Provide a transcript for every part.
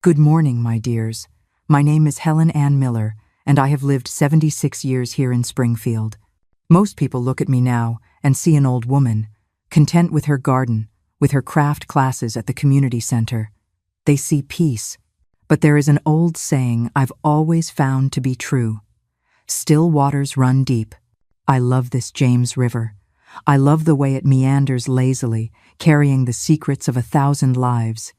Good morning, my dears. My name is Helen Ann Miller, and I have lived 76 years here in Springfield. Most people look at me now and see an old woman, content with her garden, with her craft classes at the community center. They see peace. But there is an old saying I've always found to be true. Still waters run deep. I love this James River. I love the way it meanders lazily, carrying the secrets of 1,000 lives.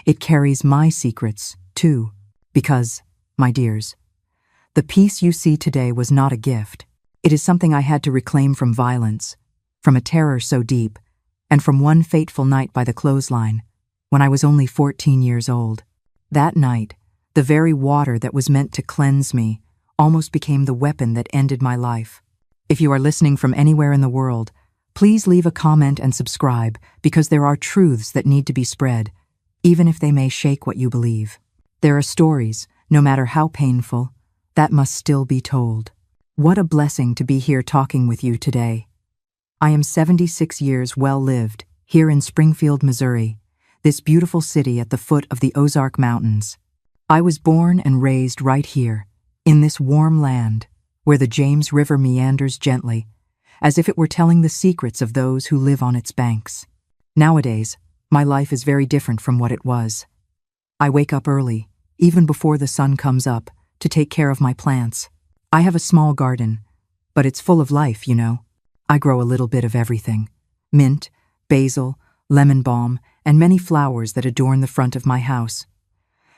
It carries my secrets, too, because, my dears, the peace you see today was not a gift. It is something I had to reclaim from violence, from a terror so deep, and from one fateful night by the clothesline, when I was only 14 years old. That night, the very water that was meant to cleanse me almost became the weapon that ended my life. If you are listening from anywhere in the world, please leave a comment and subscribe, because there are truths that need to be spread, even if they may shake what you believe. There are stories, no matter how painful, that must still be told. What a blessing to be here talking with you today. I am 76 years well lived, here in Springfield, Missouri, this beautiful city at the foot of the Ozark Mountains. I was born and raised right here, in this warm land, where the James River meanders gently, as if it were telling the secrets of those who live on its banks. Nowadays, my life is very different from what it was. I wake up early, even before the sun comes up, to take care of my plants. I have a small garden, but it's full of life, you know. I grow a little bit of everything: mint, basil, lemon balm, and many flowers that adorn the front of my house.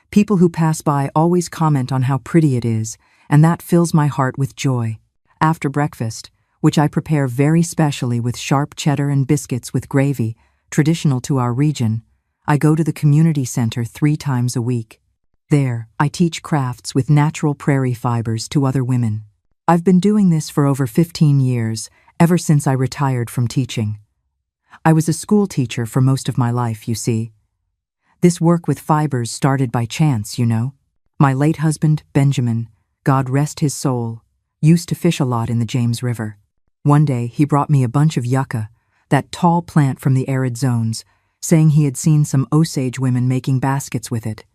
People who pass by always comment on how pretty it is, and that fills my heart with joy. After breakfast, which I prepare very specially with sharp cheddar and biscuits with gravy, traditional to our region, I go to the community center 3 times a week. There, I teach crafts with natural prairie fibers to other women. I've been doing this for over 15 years, ever since I retired from teaching. I was a school teacher for most of my life, you see. This work with fibers started by chance, you know. My late husband, Benjamin, God rest his soul, used to fish a lot in the James River. One day, he brought me a bunch of yucca, that tall plant from the arid zones, saying he had seen some Osage women making baskets with it.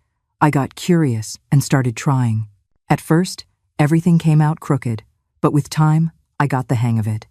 I got curious and started trying. At first, everything came out crooked, but with time, I got the hang of it.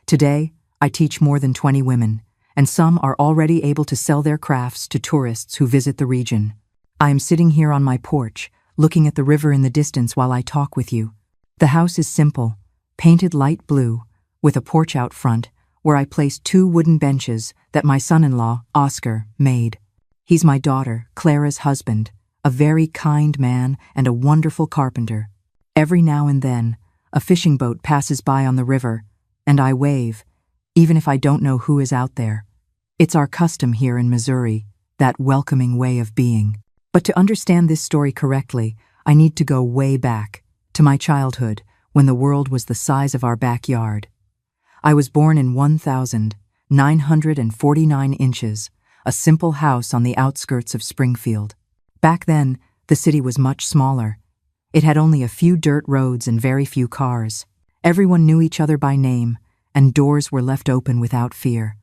Today, I teach more than 20 women, and some are already able to sell their crafts to tourists who visit the region. I am sitting here on my porch, looking at the river in the distance while I talk with you. The house is simple, painted light blue, with a porch out front, where I placed 2 wooden benches that my son-in-law, Oscar, made. He's my daughter, Clara's husband, a very kind man and a wonderful carpenter. Every now and then, a fishing boat passes by on the river, and I wave, even if I don't know who is out there. It's our custom here in Missouri, that welcoming way of being. But to understand this story correctly, I need to go way back, to my childhood, when the world was the size of our backyard. I was born in 1,949 inches, a simple house on the outskirts of Springfield. Back then, the city was much smaller. It had only a few dirt roads and very few cars. Everyone knew each other by name, and doors were left open without fear.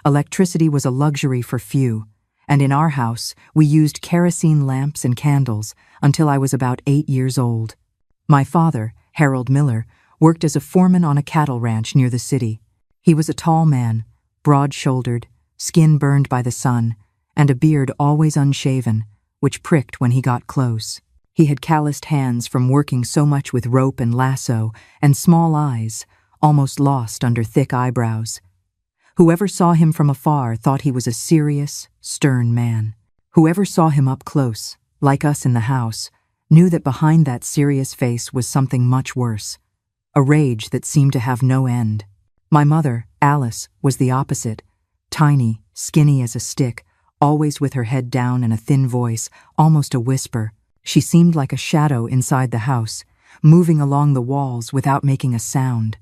Electricity was a luxury for few, and in our house, we used kerosene lamps and candles until I was about 8 years old. My father, Harold Miller, worked as a foreman on a cattle ranch near the city. He was a tall man, broad-shouldered, skin burned by the sun, and a beard always unshaven, which pricked when he got close. He had calloused hands from working so much with rope and lasso, and small eyes, almost lost under thick eyebrows. Whoever saw him from afar thought he was a serious, stern man. Whoever saw him up close, like us in the house, knew that behind that serious face was something much worse. A rage that seemed to have no end. My mother, Alice, was the opposite. Tiny, skinny as a stick, always with her head down and a thin voice, almost a whisper. She seemed like a shadow inside the house, moving along the walls without making a sound.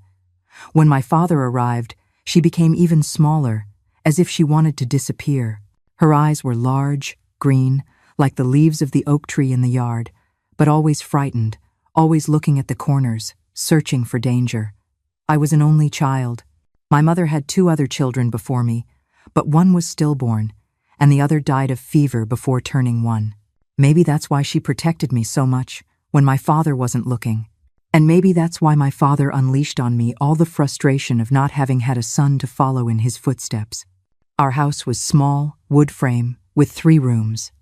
When my father arrived, she became even smaller, as if she wanted to disappear. Her eyes were large, green, like the leaves of the oak tree in the yard, but always frightened, always looking at the corners, searching for danger. I was an only child. My mother had 2 other children before me, but one was stillborn, and the other died of fever before turning 1. Maybe that's why she protected me so much when my father wasn't looking. And maybe that's why my father unleashed on me all the frustration of not having had a son to follow in his footsteps. Our house was small, wood frame, with 3 rooms.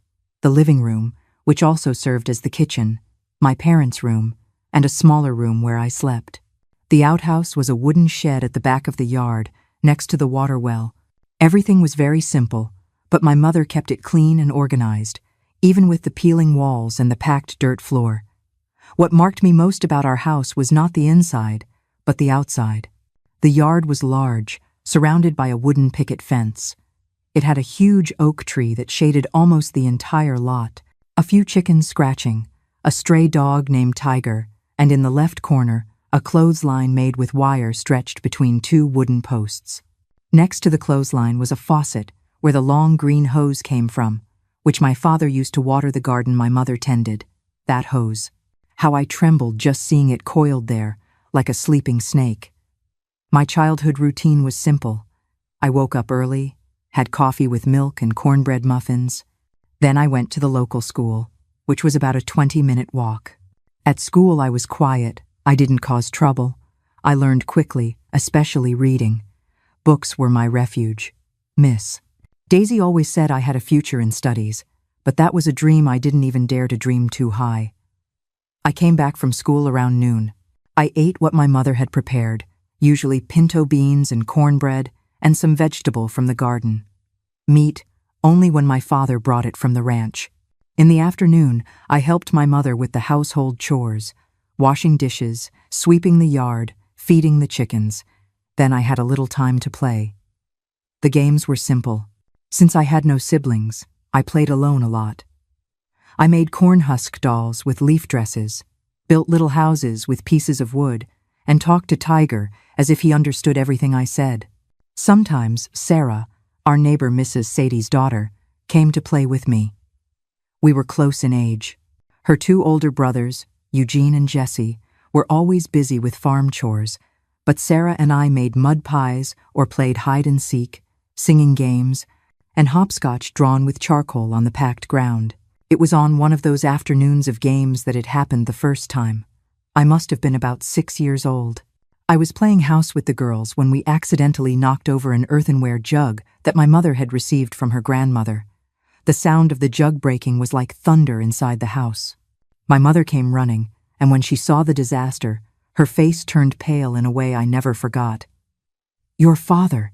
The living room, which also served as the kitchen, my parents' room, and a smaller room where I slept. The outhouse was a wooden shed at the back of the yard, next to the water well. Everything was very simple, but my mother kept it clean and organized, even with the peeling walls and the packed dirt floor. What marked me most about our house was not the inside, but the outside. The yard was large, surrounded by a wooden picket fence. It had a huge oak tree that shaded almost the entire lot, a few chickens scratching, a stray dog named Tiger, and in the left corner, a clothesline made with wire stretched between 2 wooden posts. Next to the clothesline was a faucet where the long green hose came from, which my father used to water the garden my mother tended. That hose. How I trembled just seeing it coiled there, like a sleeping snake. My childhood routine was simple. I woke up early, had coffee with milk and cornbread muffins. Then I went to the local school, which was about a 20-minute walk. At school I was quiet. I didn't cause trouble. I learned quickly, especially reading. Books were my refuge. Miss Daisy always said I had a future in studies, but that was a dream I didn't even dare to dream too high. I came back from school around noon. I ate what my mother had prepared, usually pinto beans and cornbread, and some vegetable from the garden. Meat, only when my father brought it from the ranch. In the afternoon, I helped my mother with the household chores, washing dishes, sweeping the yard, feeding the chickens. Then I had a little time to play. The games were simple. Since I had no siblings, I played alone a lot. I made corn husk dolls with leaf dresses, built little houses with pieces of wood, and talked to Tiger as if he understood everything I said. Sometimes Sarah, our neighbor Mrs. Sadie's daughter, came to play with me. We were close in age. Her 2 older brothers, Eugene and Jesse, were always busy with farm chores, but Sarah and I made mud pies or played hide and seek, singing games, and hopscotch drawn with charcoal on the packed ground. It was on one of those afternoons of games that it happened the first time. I must have been about 6 years old. I was playing house with the girls when we accidentally knocked over an earthenware jug that my mother had received from her grandmother. The sound of the jug breaking was like thunder inside the house. My mother came running, and when she saw the disaster, her face turned pale in a way I never forgot. "Your father,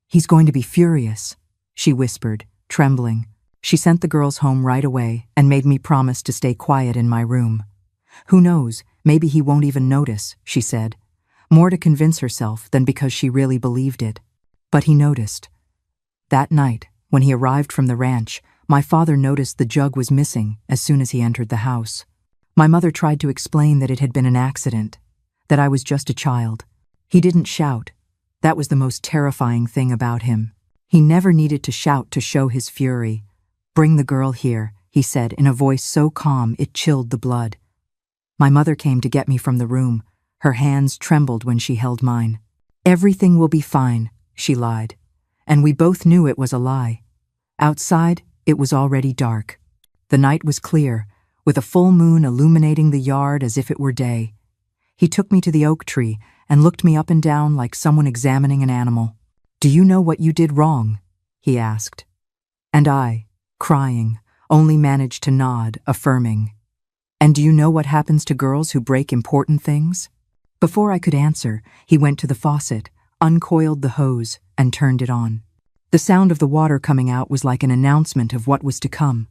he's going to be furious," she whispered, trembling. She sent the girls home right away and made me promise to stay quiet in my room. "Who knows, maybe he won't even notice," she said, more to convince herself than because she really believed it. But he noticed. That night, when he arrived from the ranch, my father noticed the jug was missing as soon as he entered the house. My mother tried to explain that it had been an accident, that I was just a child. He didn't shout. That was the most terrifying thing about him. He never needed to shout to show his fury. "Bring the girl here," he said in a voice so calm it chilled the blood. My mother came to get me from the room. Her hands trembled when she held mine. "Everything will be fine," she lied. And we both knew it was a lie. Outside, it was already dark. The night was clear, with a full moon illuminating the yard as if it were day. He took me to the oak tree and looked me up and down like someone examining an animal. "Do you know what you did wrong?" he asked. And I, crying, only managed to nod, affirming. "And do you know what happens to girls who break important things?" Before I could answer, he went to the faucet, uncoiled the hose, and turned it on. The sound of the water coming out was like an announcement of what was to come.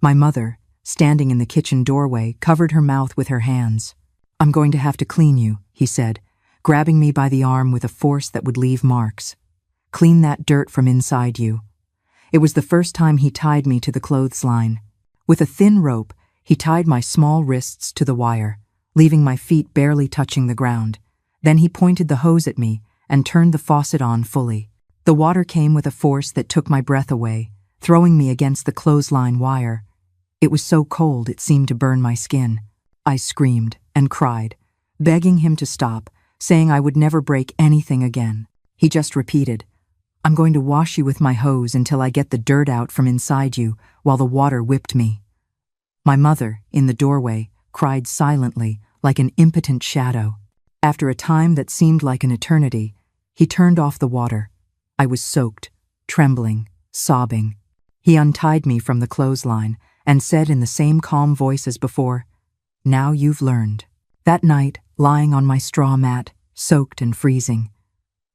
My mother, standing in the kitchen doorway, covered her mouth with her hands. "I'm going to have to clean you," he said, grabbing me by the arm with a force that would leave marks. "Clean that dirt from inside you." It was the first time he tied me to the clothesline. With a thin rope, he tied my small wrists to the wire, leaving my feet barely touching the ground. Then he pointed the hose at me and turned the faucet on fully. The water came with a force that took my breath away, throwing me against the clothesline wire. It was so cold it seemed to burn my skin. I screamed and cried, begging him to stop, saying I would never break anything again. He just repeated, "I'm going to wash you with my hose until I get the dirt out from inside you," while the water whipped me. My mother, in the doorway, cried silently, like an impotent shadow. After a time that seemed like an eternity, he turned off the water. I was soaked, trembling, sobbing. He untied me from the clothesline and said in the same calm voice as before, "Now you've learned." That night, lying on my straw mat, soaked and freezing,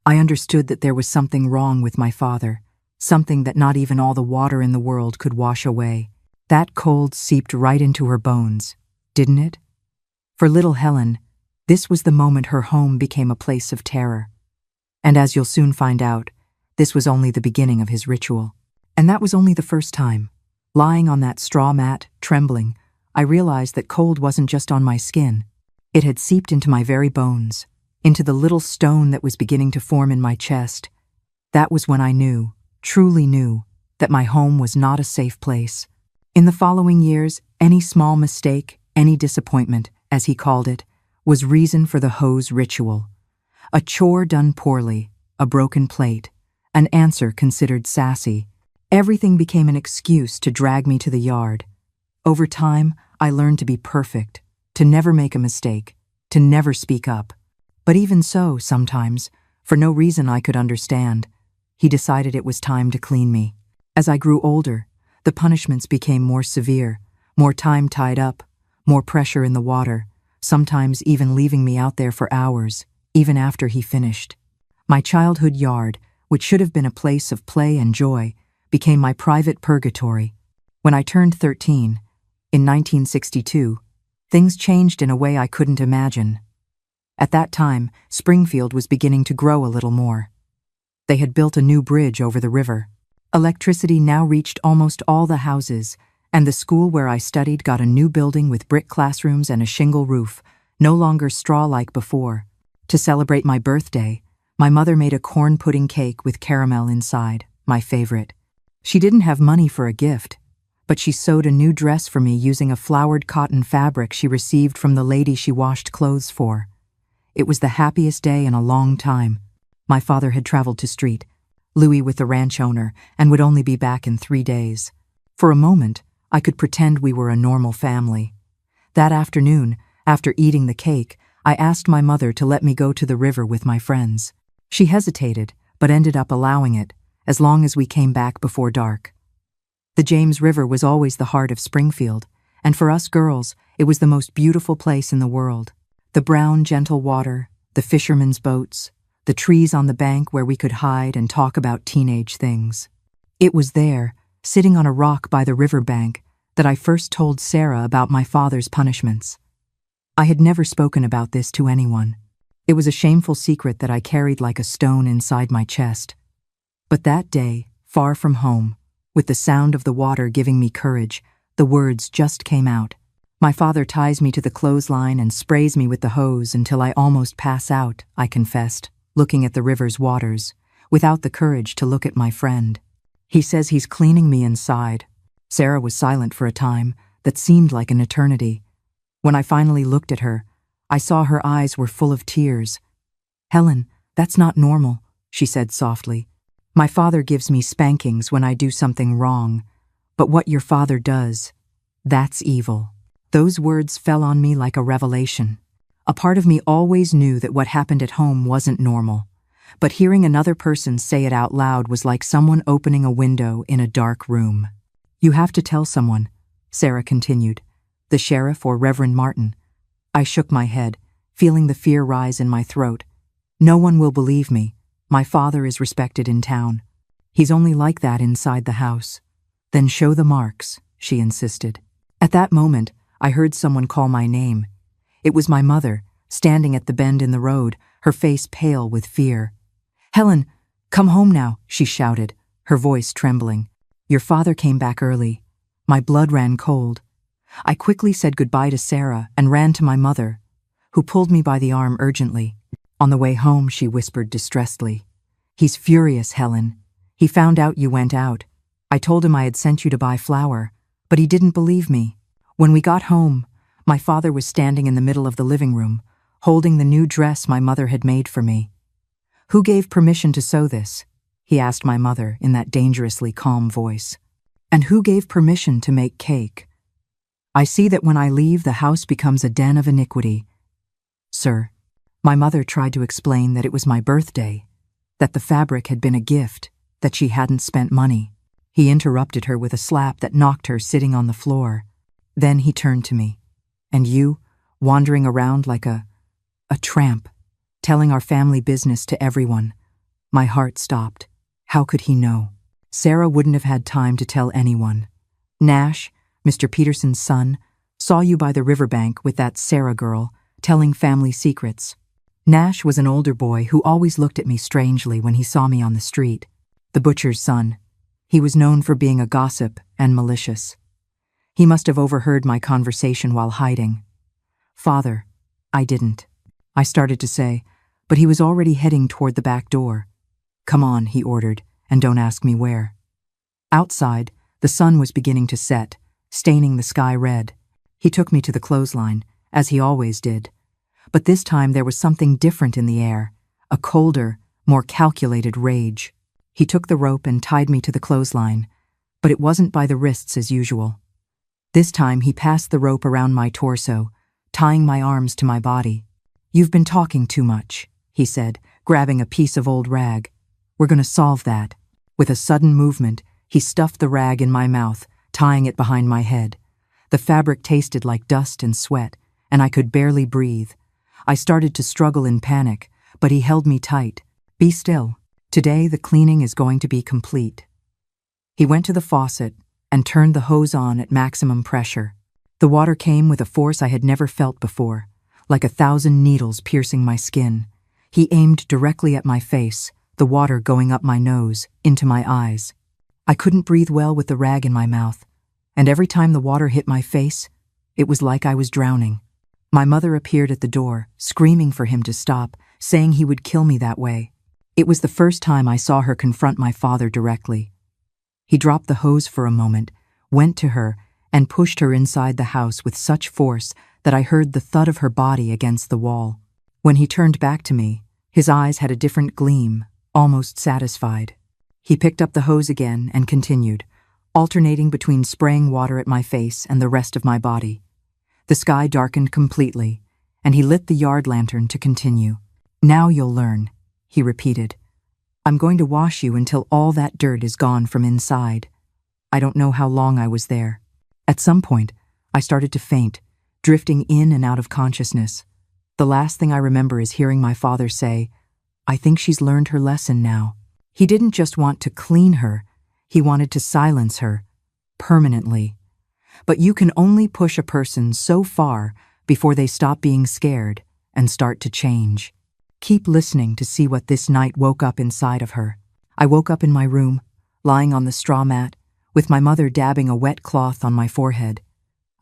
I understood that there was something wrong with my father, something that not even all the water in the world could wash away. That cold seeped right into her bones, didn't it? For little Helen, this was the moment her home became a place of terror. And as you'll soon find out, this was only the beginning of his ritual. And that was only the first time. Lying on that straw mat, trembling, I realized that cold wasn't just on my skin. It had seeped into my very bones, into the little stone that was beginning to form in my chest. That was when I knew, truly knew, that my home was not a safe place. In the following years, any small mistake, any disappointment, as he called it, was reason for the hose ritual. A chore done poorly, a broken plate, an answer considered sassy. Everything became an excuse to drag me to the yard. Over time, I learned to be perfect, to never make a mistake, to never speak up. But even so, sometimes, for no reason I could understand, he decided it was time to clean me. As I grew older, the punishments became more severe, more time tied up, more pressure in the water, sometimes even leaving me out there for hours, even after he finished. My childhood yard, which should have been a place of play and joy, became my private purgatory. When I turned 13, in 1962, things changed in a way I couldn't imagine. At that time, Springfield was beginning to grow a little more. They had built a new bridge over the river. Electricity now reached almost all the houses, and the school where I studied got a new building with brick classrooms and a shingle roof, no longer straw like before. To celebrate my birthday, my mother made a corn pudding cake with caramel inside, my favorite. She didn't have money for a gift, but she sewed a new dress for me using a flowered cotton fabric she received from the lady she washed clothes for. It was the happiest day in a long time. My father had traveled to Street, Louis with the ranch owner, and would only be back in 3 days. For a moment, I could pretend we were a normal family. That afternoon, after eating the cake, I asked my mother to let me go to the river with my friends. She hesitated, but ended up allowing it, as long as we came back before dark. The James River was always the heart of Springfield, and for us girls, it was the most beautiful place in the world. The brown, gentle water, the fishermen's boats, the trees on the bank where we could hide and talk about teenage things. It was there, sitting on a rock by the river bank, that I first told Sarah about my father's punishments. I had never spoken about this to anyone. It was a shameful secret that I carried like a stone inside my chest. But that day, far from home, with the sound of the water giving me courage, the words just came out. My father ties me to the clothesline and sprays me with the hose until I almost pass out, I confessed, looking at the river's waters, without the courage to look at my friend. He says he's cleaning me inside. Sarah was silent for a time that seemed like an eternity. When I finally looked at her, I saw her eyes were full of tears. "Helen, that's not normal," she said softly. "My father gives me spankings when I do something wrong, but what your father does, that's evil." Those words fell on me like a revelation. A part of me always knew that what happened at home wasn't normal, but hearing another person say it out loud was like someone opening a window in a dark room. "You have to tell someone," Sarah continued. "The sheriff or Reverend Martin." I shook my head, feeling the fear rise in my throat. "No one will believe me. My father is respected in town. He's only like that inside the house." "Then show the marks," she insisted. At that moment, I heard someone call my name. It was my mother, standing at the bend in the road, her face pale with fear. "Helen, come home now," she shouted, her voice trembling. "Your father came back early." My blood ran cold. I quickly said goodbye to Sarah and ran to my mother, who pulled me by the arm urgently. On the way home, she whispered distressedly, "He's furious, Helen. He found out you went out. I told him I had sent you to buy flour, but he didn't believe me." When we got home, my father was standing in the middle of the living room, holding the new dress my mother had made for me. "Who gave permission to sew this?" he asked my mother in that dangerously calm voice. "And who gave permission to make cake?" I see that when I leave, the house becomes a den of iniquity. Sir, my mother tried to explain that it was my birthday, that the fabric had been a gift, that she hadn't spent money. He interrupted her with a slap that knocked her sitting on the floor. Then he turned to me. And you, wandering around like a tramp, telling our family business to everyone. My heart stopped. How could he know? Sarah wouldn't have had time to tell anyone. Nash, Mr. Peterson's son, saw you by the riverbank with that Sarah girl, telling family secrets. Nash was an older boy who always looked at me strangely when he saw me on the street. The butcher's son. He was known for being a gossip and malicious. He must have overheard my conversation while hiding. Father, I didn't. I started to say, but he was already heading toward the back door. Come on, he ordered, and don't ask me where. Outside, the sun was beginning to set, staining the sky red. He took me to the clothesline, as he always did. But this time there was something different in the air, a colder, more calculated rage. He took the rope and tied me to the clothesline, but it wasn't by the wrists as usual. This time he passed the rope around my torso, tying my arms to my body. You've been talking too much, he said, grabbing a piece of old rag. We're going to solve that. With a sudden movement, he stuffed the rag in my mouth, tying it behind my head. The fabric tasted like dust and sweat, and I could barely breathe. I started to struggle in panic, but he held me tight. Be still. Today the cleaning is going to be complete. He went to the faucet and turned the hose on at maximum pressure. The water came with a force I had never felt before, like 1,000 needles piercing my skin. He aimed directly at my face, the water going up my nose, into my eyes. I couldn't breathe well with the rag in my mouth, and every time the water hit my face, it was like I was drowning. My mother appeared at the door, screaming for him to stop, saying he would kill me that way. It was the first time I saw her confront my father directly. He dropped the hose for a moment, went to her, and pushed her inside the house with such force that I heard the thud of her body against the wall. When he turned back to me, his eyes had a different gleam, almost satisfied. He picked up the hose again and continued, alternating between spraying water at my face and the rest of my body. The sky darkened completely, and he lit the yard lantern to continue. Now you'll learn, he repeated. I'm going to wash you until all that dirt is gone from inside. I don't know how long I was there. At some point, I started to faint, drifting in and out of consciousness. The last thing I remember is hearing my father say, I think she's learned her lesson now. He didn't just want to clean her, he wanted to silence her, permanently. But you can only push a person so far before they stop being scared and start to change. Keep listening to see what this night woke up inside of her. I woke up in my room, lying on the straw mat, with my mother dabbing a wet cloth on my forehead.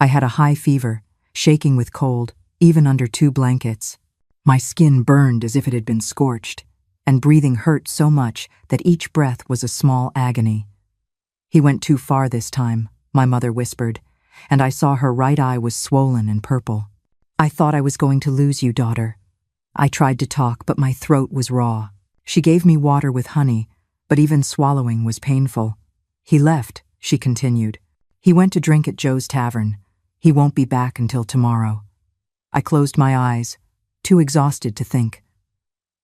I had a high fever, shaking with cold, even under 2 blankets. My skin burned as if it had been scorched, and breathing hurt so much that each breath was a small agony. He went too far this time, my mother whispered, and I saw her right eye was swollen and purple. I thought I was going to lose you, daughter. I tried to talk, but my throat was raw. She gave me water with honey, but even swallowing was painful. He left, she continued. He went to drink at Joe's tavern. He won't be back until tomorrow. I closed my eyes, too exhausted to think.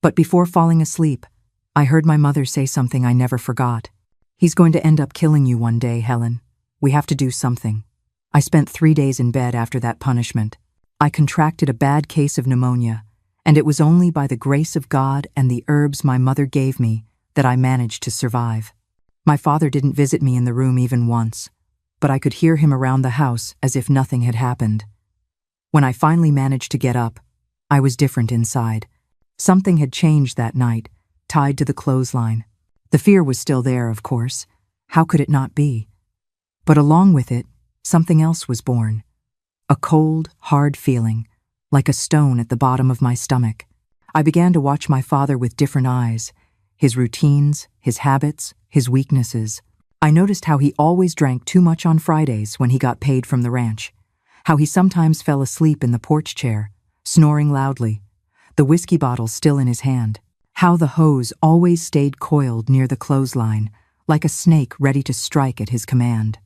But before falling asleep, I heard my mother say something I never forgot. He's going to end up killing you one day, Helen. We have to do something. I spent 3 days in bed after that punishment. I contracted a bad case of pneumonia, and it was only by the grace of God and the herbs my mother gave me that I managed to survive. My father didn't visit me in the room even once, but I could hear him around the house as if nothing had happened. When I finally managed to get up, I was different inside. Something had changed that night, tied to the clothesline. The fear was still there, of course. How could it not be? But along with it, something else was born. A cold, hard feeling, like a stone at the bottom of my stomach. I began to watch my father with different eyes, his routines, his habits, his weaknesses. I noticed how he always drank too much on Fridays when he got paid from the ranch, how he sometimes fell asleep in the porch chair, snoring loudly, the whiskey bottle still in his hand, how the hose always stayed coiled near the clothesline, like a snake ready to strike at his command.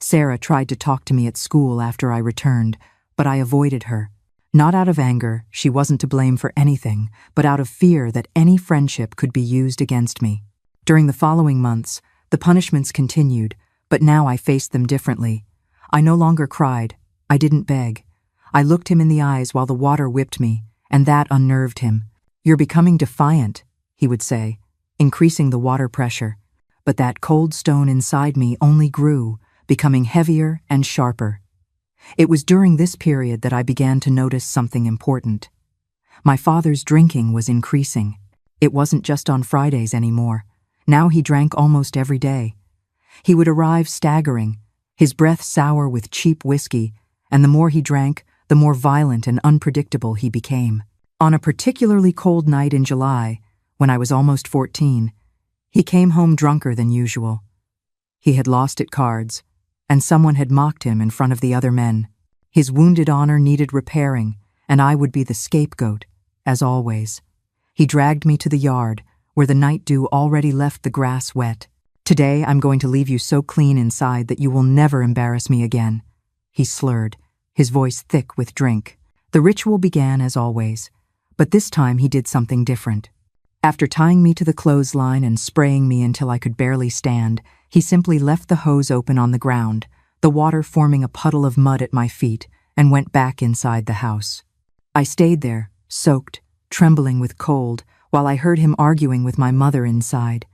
Sarah tried to talk to me at school after I returned, but I avoided her. Not out of anger, she wasn't to blame for anything, but out of fear that any friendship could be used against me. During the following months, the punishments continued, but now I faced them differently. I no longer cried. I didn't beg. I looked him in the eyes while the water whipped me, and that unnerved him. "You're becoming defiant," he would say, increasing the water pressure. But that cold stone inside me only grew, becoming heavier and sharper. It was during this period that I began to notice something important. My father's drinking was increasing. It wasn't just on Fridays anymore. Now he drank almost every day. He would arrive staggering, his breath sour with cheap whiskey, and the more he drank, the more violent and unpredictable he became. On a particularly cold night in July, when I was almost 14, he came home drunker than usual. He had lost at cards, and someone had mocked him in front of the other men. His wounded honor needed repairing, and I would be the scapegoat, as always. He dragged me to the yard, where the night dew already left the grass wet. "Today I'm going to leave you so clean inside that you will never embarrass me again," he slurred, his voice thick with drink. The ritual began as always, but this time he did something different. After tying me to the clothesline and spraying me until I could barely stand, he simply left the hose open on the ground, the water forming a puddle of mud at my feet, and went back inside the house. I stayed there, soaked, trembling with cold, while I heard him arguing with my mother inside.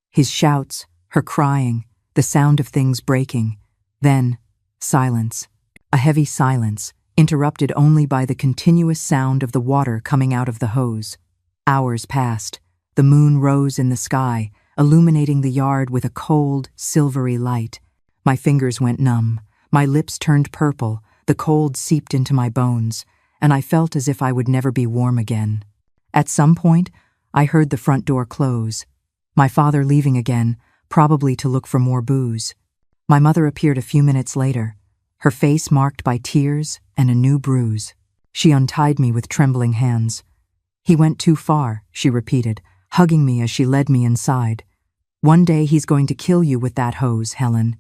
His shouts, her crying, the sound of things breaking. Then, silence. A heavy silence, interrupted only by the continuous sound of the water coming out of the hose. Hours passed. The moon rose in the sky, illuminating the yard with a cold, silvery light. My fingers went numb. My lips turned purple. The cold seeped into my bones, and I felt as if I would never be warm again. At some point, I heard the front door close. My father leaving again, probably to look for more booze. My mother appeared a few minutes later, her face marked by tears and a new bruise. She untied me with trembling hands. "He went too far," she repeated, hugging me as she led me inside. "One day he's going to kill you with that hose, Helen.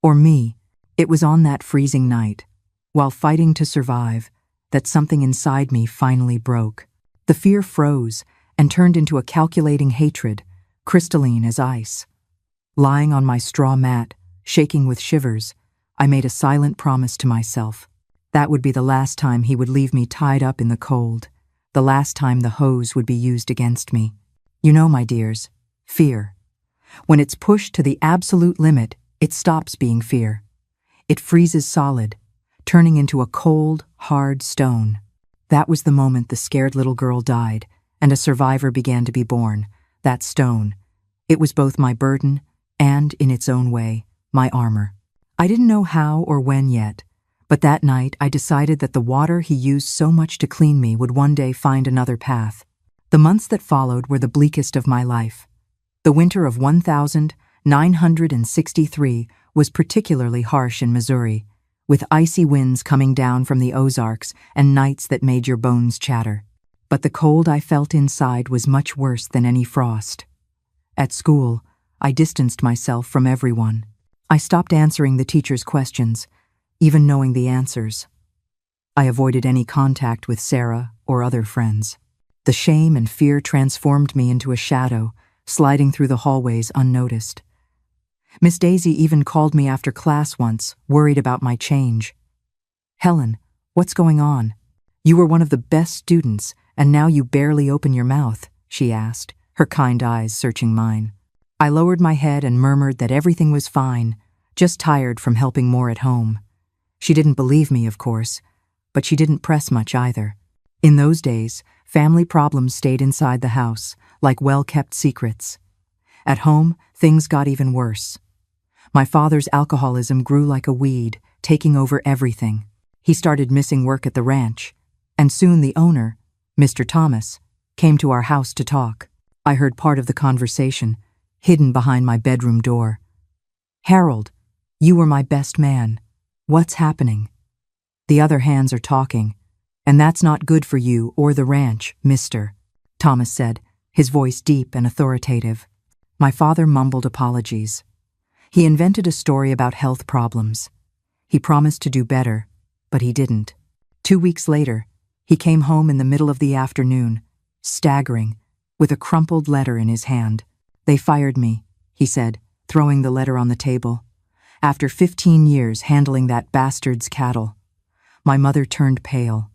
Or me." It was on that freezing night, while fighting to survive, that something inside me finally broke. The fear froze and turned into a calculating hatred, crystalline as ice. Lying on my straw mat, shaking with shivers, I made a silent promise to myself. That would be the last time he would leave me tied up in the cold, the last time the hose would be used against me. You know, my dears, fear. When it's pushed to the absolute limit, it stops being fear. It freezes solid, turning into a cold, hard stone. That was the moment the scared little girl died, and a survivor began to be born, that stone. It was both my burden and, in its own way, my armor. I didn't know how or when yet, but that night I decided that the water he used so much to clean me would one day find another path. The months that followed were the bleakest of my life. The winter of 1963 was particularly harsh in Missouri, with icy winds coming down from the Ozarks and nights that made your bones chatter. But the cold I felt inside was much worse than any frost. At school, I distanced myself from everyone. I stopped answering the teacher's questions, even knowing the answers. I avoided any contact with Sarah or other friends. The shame and fear transformed me into a shadow, sliding through the hallways unnoticed. Miss Daisy even called me after class once, worried about my change. "Helen, what's going on? You were one of the best students, and now you barely open your mouth," she asked, her kind eyes searching mine. I lowered my head and murmured that everything was fine, just tired from helping more at home. She didn't believe me, of course, but she didn't press much either. In those days, family problems stayed inside the house, like well-kept secrets. At home, things got even worse. My father's alcoholism grew like a weed, taking over everything. He started missing work at the ranch, and soon the owner, Mr. Thomas, came to our house to talk. I heard part of the conversation, hidden behind my bedroom door. "Harold, you were my best man. What's happening? The other hands are talking, and that's not good for you or the ranch, mister," Thomas said, his voice deep and authoritative. My father mumbled apologies. He invented a story about health problems. He promised to do better, but he didn't. 2 weeks later, he came home in the middle of the afternoon, staggering, with a crumpled letter in his hand. "They fired me," he said, throwing the letter on the table. "After 15 years handling that bastard's cattle." My mother turned pale,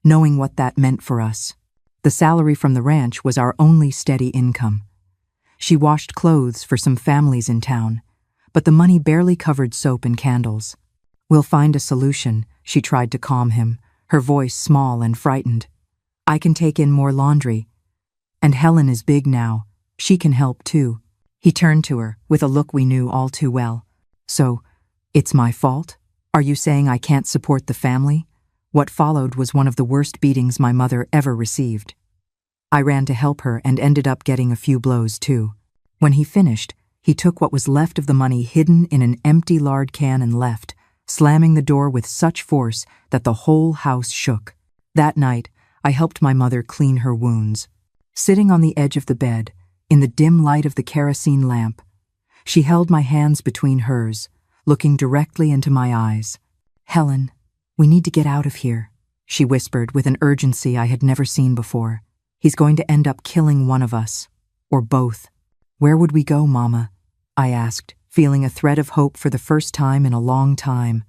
knowing what that meant for us. The salary from the ranch was our only steady income. She washed clothes for some families in town, but the money barely covered soap and candles. "We'll find a solution," she tried to calm him, her voice small and frightened. "I can take in more laundry. And Helen is big now. She can help too." He turned to her with a look we knew all too well. "So, it's my fault? Are you saying I can't support the family?" What followed was one of the worst beatings my mother ever received. I ran to help her and ended up getting a few blows too. When he finished, he took what was left of the money hidden in an empty lard can and left, slamming the door with such force that the whole house shook. That night, I helped my mother clean her wounds. Sitting on the edge of the bed, in the dim light of the kerosene lamp, she held my hands between hers, looking directly into my eyes. "Helen, we need to get out of here," she whispered with an urgency I had never seen before. "He's going to end up killing one of us, or both." "Where would we go, Mama?" I asked, feeling a thread of hope for the first time in a long time.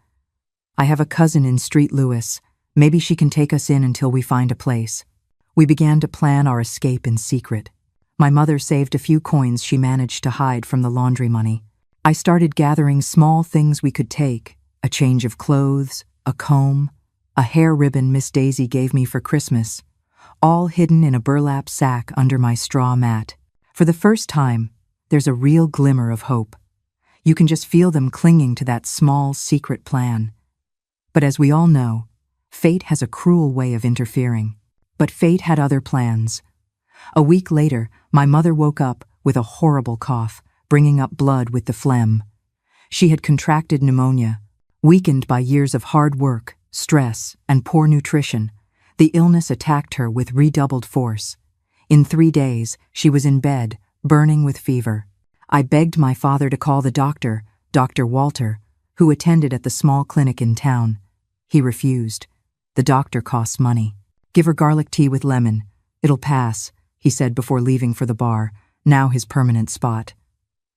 "I have a cousin in St. Louis. Maybe she can take us in until we find a place." We began to plan our escape in secret. My mother saved a few coins she managed to hide from the laundry money. I started gathering small things we could take: a change of clothes, a comb, a hair ribbon Miss Daisy gave me for Christmas, all hidden in a burlap sack under my straw mat. For the first time, there's a real glimmer of hope. You can just feel them clinging to that small, secret plan. But as we all know, fate has a cruel way of interfering. But fate had other plans. A week later, my mother woke up with a horrible cough, bringing up blood with the phlegm. She had contracted pneumonia. Weakened by years of hard work, stress, and poor nutrition, the illness attacked her with redoubled force. In 3 days, she was in bed, burning with fever. I begged my father to call the doctor, Dr. Walter, who attended at the small clinic in town. He refused. "The doctor costs money. Give her garlic tea with lemon. It'll pass," he said before leaving for the bar, now his permanent spot.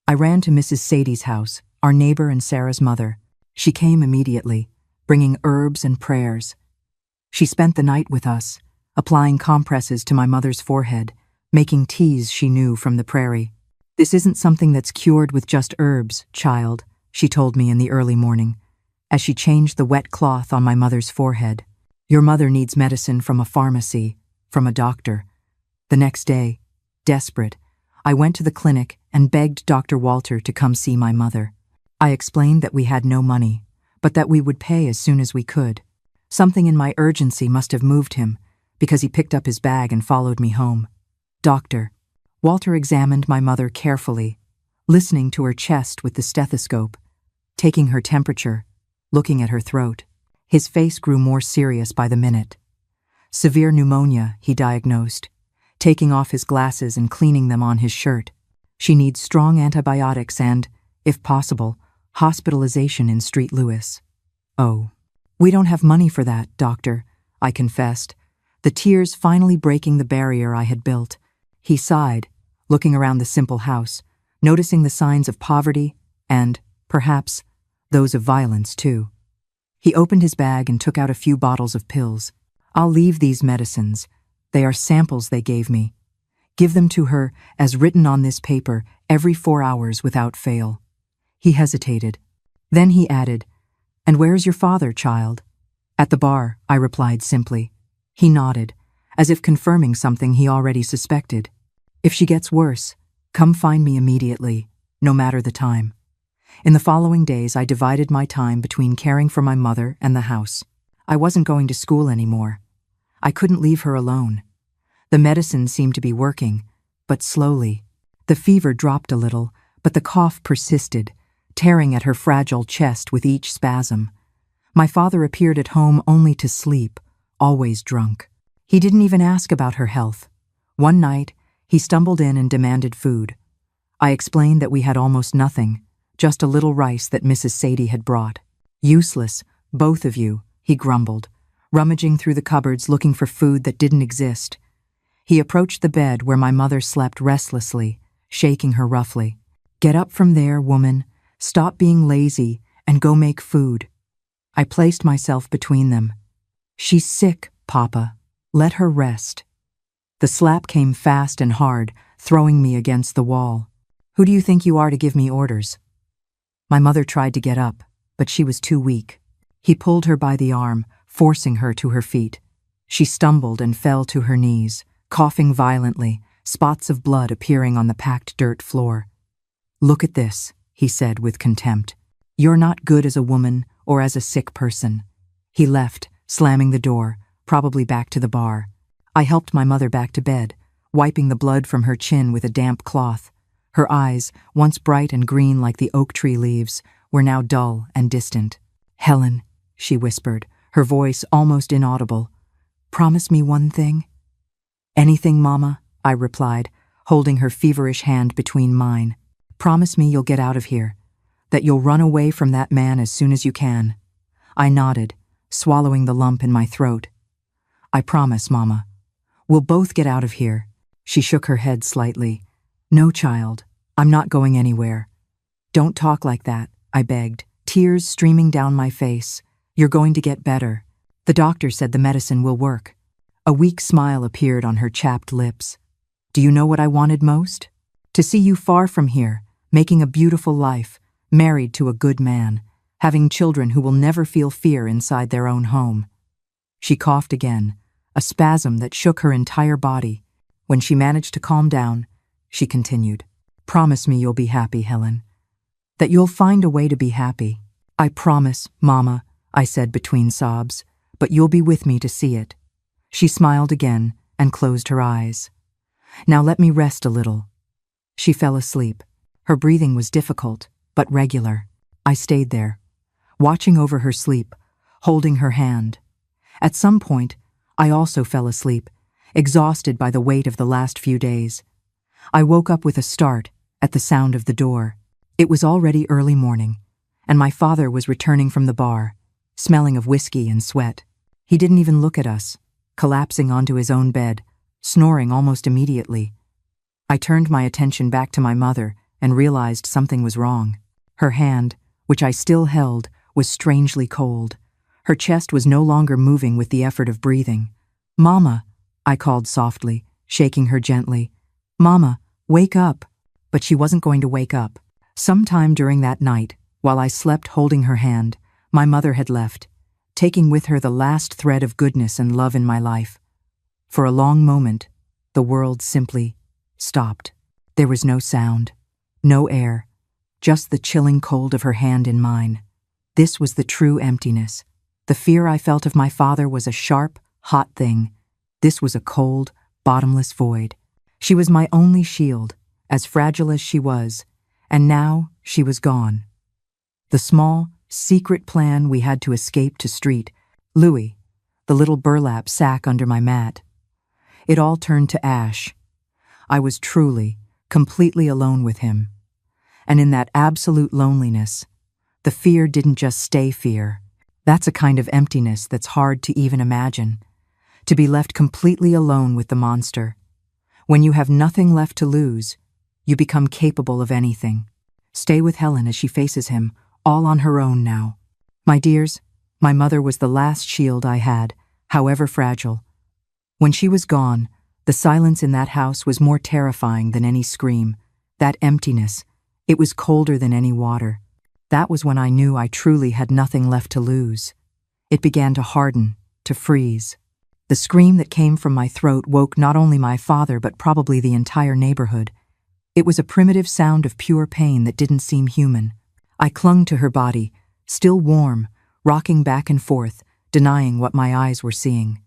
I ran to Mrs. Sadie's house, our neighbor and Sarah's mother. She came immediately, bringing herbs and prayers. She spent the night with us, applying compresses to my mother's forehead, making teas she knew from the prairie. "This isn't something that's cured with just herbs, child," she told me in the early morning, as she changed the wet cloth on my mother's forehead. "Your mother needs medicine from a pharmacy, from a doctor." The next day, desperate, I went to the clinic and begged Dr. Walter to come see my mother. I explained that we had no money, but that we would pay as soon as we could. Something in my urgency must have moved him, because he picked up his bag and followed me home. "Doctor." Walter examined my mother carefully, listening to her chest with the stethoscope, taking her temperature, looking at her throat. His face grew more serious by the minute. "Severe pneumonia," he diagnosed, taking off his glasses and cleaning them on his shirt. "She needs strong antibiotics and, if possible, hospitalization in St. Louis." "Oh, we don't have money for that, doctor," I confessed, the tears finally breaking the barrier I had built. He sighed, looking around the simple house, noticing the signs of poverty and, perhaps, those of violence too. He opened his bag and took out a few bottles of pills. "I'll leave these medicines. They are samples they gave me. Give them to her, as written on this paper, every 4 hours without fail." He hesitated. Then he added, "And where's your father, child?" "At the bar," I replied simply. He nodded, as if confirming something he already suspected. "If she gets worse, come find me immediately, no matter the time." In the following days, I divided my time between caring for my mother and the house. I wasn't going to school anymore. I couldn't leave her alone. The medicine seemed to be working, but slowly. The fever dropped a little, but the cough persisted, tearing at her fragile chest with each spasm. My father appeared at home only to sleep, always drunk. He didn't even ask about her health. One night, he stumbled in and demanded food. I explained that we had almost nothing, just a little rice that Mrs. Sadie had brought. Useless, both of you, he grumbled, rummaging through the cupboards looking for food that didn't exist. He approached the bed where my mother slept restlessly, shaking her roughly. Get up from there, woman. Stop being lazy and go make food. I placed myself between them. She's sick, Papa. Let her rest. The slap came fast and hard, throwing me against the wall. Who do you think you are to give me orders? My mother tried to get up, but she was too weak. He pulled her by the arm, forcing her to her feet. She stumbled and fell to her knees, coughing violently, spots of blood appearing on the packed dirt floor. Look at this, he said with contempt. You're not good as a woman or as a sick person. He left, slamming the door, probably back to the bar. I helped my mother back to bed, wiping the blood from her chin with a damp cloth. Her eyes, once bright and green like the oak tree leaves, were now dull and distant. Helen, she whispered, her voice almost inaudible. Promise me one thing? Anything, Mama, I replied, holding her feverish hand between mine. Promise me you'll get out of here, that you'll run away from that man as soon as you can. I nodded, swallowing the lump in my throat. I promise, Mama. We'll both get out of here. She shook her head slightly. No, child, I'm not going anywhere. Don't talk like that, I begged, tears streaming down my face. You're going to get better. The doctor said the medicine will work. A weak smile appeared on her chapped lips. Do you know what I wanted most? To see you far from here, making a beautiful life, married to a good man, having children who will never feel fear inside their own home. She coughed again, a spasm that shook her entire body. When she managed to calm down, she continued, Promise me you'll be happy, Helen. That you'll find a way to be happy. I promise, Mama, I said between sobs, but you'll be with me to see it. She smiled again and closed her eyes. Now let me rest a little. She fell asleep. Her breathing was difficult, but regular. I stayed there, watching over her sleep, holding her hand. At some point, I also fell asleep, exhausted by the weight of the last few days. I woke up with a start at the sound of the door. It was already early morning, and my father was returning from the bar, smelling of whiskey and sweat. He didn't even look at us, collapsing onto his own bed, snoring almost immediately. I turned my attention back to my mother and realized something was wrong. Her hand, which I still held, was strangely cold. Her chest was no longer moving with the effort of breathing. Mama, I called softly, shaking her gently. Mama, wake up. But she wasn't going to wake up. Sometime during that night, while I slept holding her hand, my mother had left, taking with her the last thread of goodness and love in my life. For a long moment, the world simply stopped. There was no sound, no air, just the chilling cold of her hand in mine. This was the true emptiness. The fear I felt of my father was a sharp, hot thing. This was a cold, bottomless void. She was my only shield, as fragile as she was, and now she was gone. The small, secret plan we had to escape to street, Louis, the little burlap sack under my mat. It all turned to ash. I was truly, completely alone with him. And in that absolute loneliness, the fear didn't just stay fear. That's a kind of emptiness that's hard to even imagine. To be left completely alone with the monster. When you have nothing left to lose, you become capable of anything. Stay with Helen as she faces him, all on her own now. My dears, my mother was the last shield I had, however fragile. When she was gone, the silence in that house was more terrifying than any scream. That emptiness, it was colder than any water. That was when I knew I truly had nothing left to lose. It began to harden, to freeze. The scream that came from my throat woke not only my father but probably the entire neighborhood. It was a primitive sound of pure pain that didn't seem human. I clung to her body, still warm, rocking back and forth, denying what my eyes were seeing.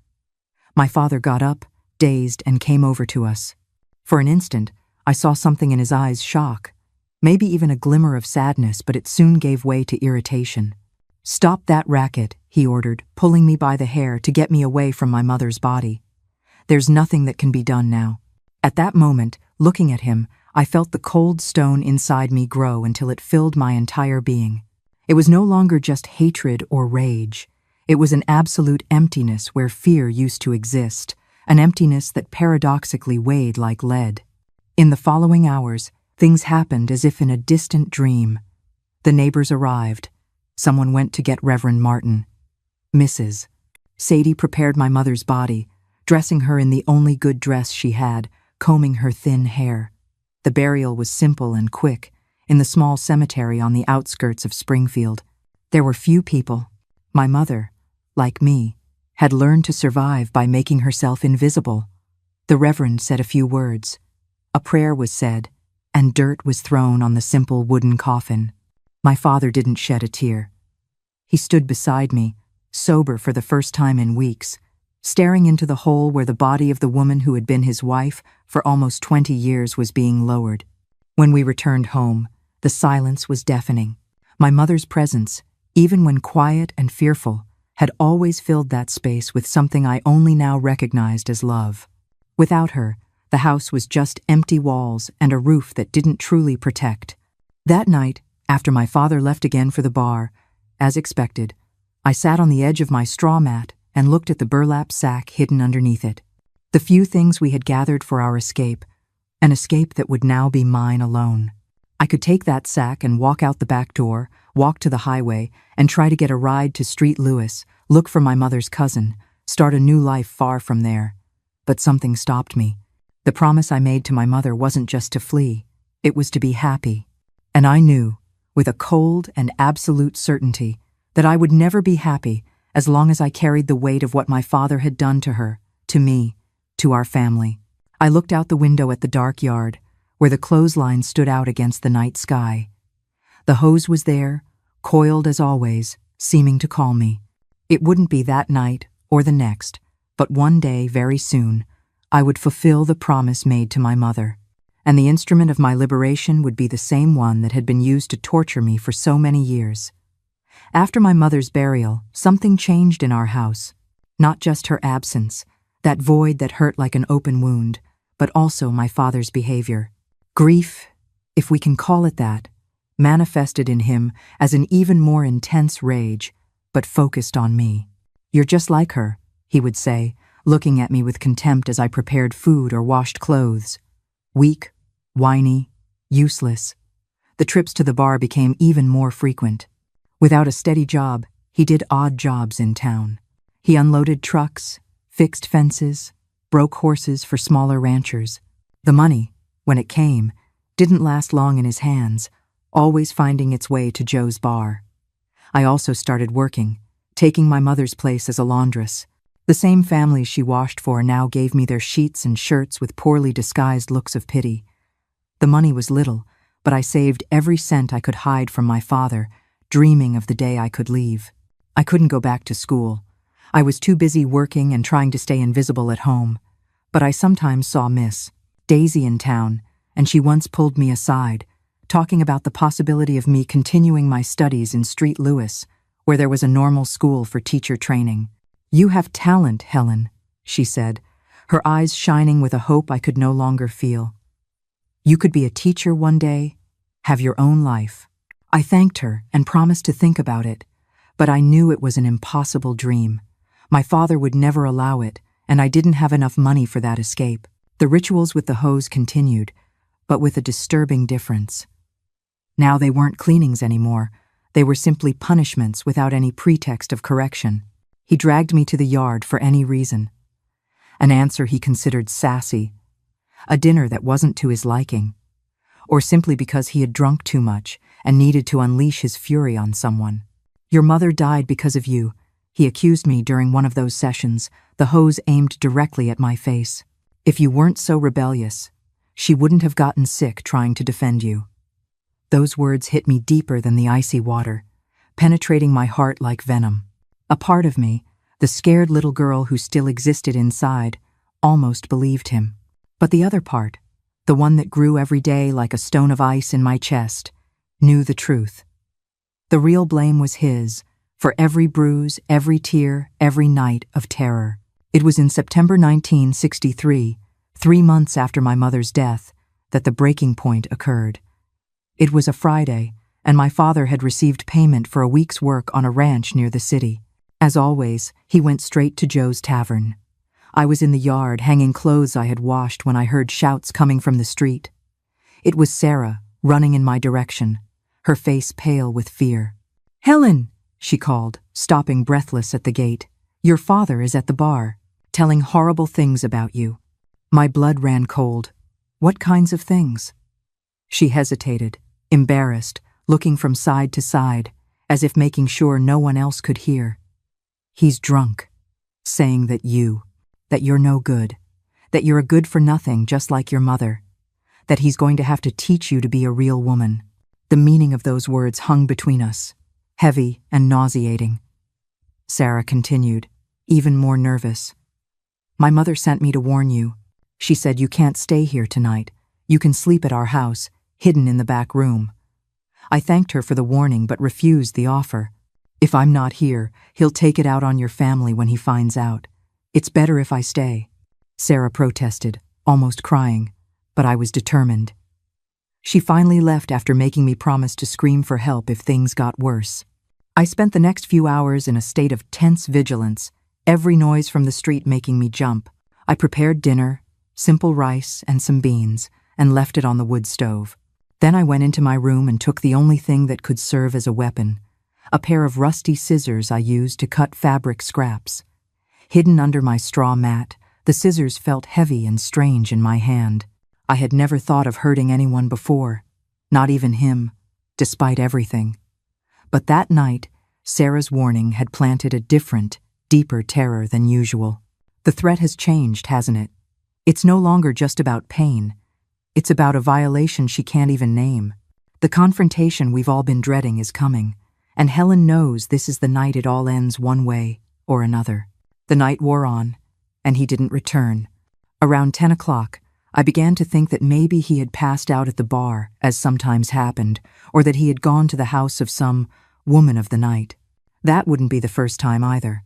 My father got up, dazed, and came over to us. For an instant, I saw something in his eyes shock, maybe even a glimmer of sadness, but it soon gave way to irritation. Stop that racket, he ordered, pulling me by the hair to get me away from my mother's body. There's nothing that can be done now. At that moment, looking at him, I felt the cold stone inside me grow until it filled my entire being. It was no longer just hatred or rage. It was an absolute emptiness where fear used to exist, an emptiness that paradoxically weighed like lead. In the following hours, things happened as if in a distant dream. The neighbors arrived. Someone went to get Reverend Martin. Mrs. Sadie prepared my mother's body, dressing her in the only good dress she had, combing her thin hair. The burial was simple and quick, in the small cemetery on the outskirts of Springfield. There were few people. My mother, like me, had learned to survive by making herself invisible. The Reverend said a few words. A prayer was said, and dirt was thrown on the simple wooden coffin. My father didn't shed a tear. He stood beside me, sober for the first time in weeks, staring into the hole where the body of the woman who had been his wife for almost 20 years was being lowered. When we returned home, the silence was deafening. My mother's presence, even when quiet and fearful, had always filled that space with something I only now recognized as love. Without her, the house was just empty walls and a roof that didn't truly protect. That night, after my father left again for the bar, as expected, I sat on the edge of my straw mat and looked at the burlap sack hidden underneath it. The few things we had gathered for our escape, an escape that would now be mine alone. I could take that sack and walk out the back door, walk to the highway, and try to get a ride to Street Lewis, look for my mother's cousin, start a new life far from there. But something stopped me. The promise I made to my mother wasn't just to flee, it was to be happy. And I knew, with a cold and absolute certainty, that I would never be happy as long as I carried the weight of what my father had done to her, to me, to our family. I looked out the window at the dark yard, where the clothesline stood out against the night sky. The hose was there, coiled as always, seeming to call me. It wouldn't be that night or the next, but one day, very soon, I would fulfill the promise made to my mother, and the instrument of my liberation would be the same one that had been used to torture me for so many years. After my mother's burial, something changed in our house. Not just her absence, that void that hurt like an open wound, but also my father's behavior. Grief, if we can call it that, manifested in him as an even more intense rage, but focused on me. "You're just like her," he would say, looking at me with contempt as I prepared food or washed clothes. Weak, whiny, useless. The trips to the bar became even more frequent. Without a steady job, he did odd jobs in town. He unloaded trucks, fixed fences, broke horses for smaller ranchers. The money, when it came, didn't last long in his hands, always finding its way to Joe's bar. I also started working, taking my mother's place as a laundress. The same families she washed for now gave me their sheets and shirts with poorly disguised looks of pity. The money was little, but I saved every cent I could hide from my father, dreaming of the day I could leave. I couldn't go back to school. I was too busy working and trying to stay invisible at home. But I sometimes saw Miss Daisy in town, and she once pulled me aside, talking about the possibility of me continuing my studies in Street Lewis, where there was a normal school for teacher training. "You have talent, Helen," she said, her eyes shining with a hope I could no longer feel. "You could be a teacher one day, have your own life." I thanked her and promised to think about it, but I knew it was an impossible dream. My father would never allow it, and I didn't have enough money for that escape. The rituals with the hose continued, but with a disturbing difference. Now they weren't cleanings anymore. They were simply punishments without any pretext of correction. He dragged me to the yard for any reason. An answer he considered sassy. A dinner that wasn't to his liking. Or simply because he had drunk too much and needed to unleash his fury on someone. "Your mother died because of you," he accused me during one of those sessions, the hose aimed directly at my face. "If you weren't so rebellious, she wouldn't have gotten sick trying to defend you." Those words hit me deeper than the icy water, penetrating my heart like venom. A part of me, the scared little girl who still existed inside, almost believed him. But the other part, the one that grew every day like a stone of ice in my chest, knew the truth. The real blame was his, for every bruise, every tear, every night of terror. It was in September 1963, 3 months after my mother's death, that the breaking point occurred. It was a Friday, and my father had received payment for a week's work on a ranch near the city. As always, he went straight to Joe's tavern. I was in the yard hanging clothes I had washed when I heard shouts coming from the street. It was Sarah, running in my direction, her face pale with fear. "Helen," she called, stopping breathless at the gate. "Your father is at the bar, telling horrible things about you." My blood ran cold. "What kinds of things?" She hesitated, embarrassed, looking from side to side, as if making sure no one else could hear. "He's drunk, saying that you're no good, that you're a good-for-nothing just like your mother, that he's going to have to teach you to be a real woman." The meaning of those words hung between us, heavy and nauseating. Sarah continued, even more nervous. "My mother sent me to warn you. She said you can't stay here tonight. You can sleep at our house, hidden in the back room." I thanked her for the warning but refused the offer. "If I'm not here, he'll take it out on your family when he finds out. It's better if I stay." Sarah protested, almost crying, but I was determined. She finally left after making me promise to scream for help if things got worse. I spent the next few hours in a state of tense vigilance, every noise from the street making me jump. I prepared dinner, simple rice and some beans, and left it on the wood stove. Then I went into my room and took the only thing that could serve as a weapon, a pair of rusty scissors I used to cut fabric scraps. Hidden under my straw mat, the scissors felt heavy and strange in my hand. I had never thought of hurting anyone before, not even him, despite everything. But that night, Sarah's warning had planted a different, deeper terror than usual. The threat has changed, hasn't it? It's no longer just about pain. It's about a violation she can't even name. The confrontation we've all been dreading is coming, and Helen knows this is the night it all ends one way or another. The night wore on, and he didn't return. Around 10 o'clock, I began to think that maybe he had passed out at the bar, as sometimes happened, or that he had gone to the house of some woman of the night. That wouldn't be the first time either.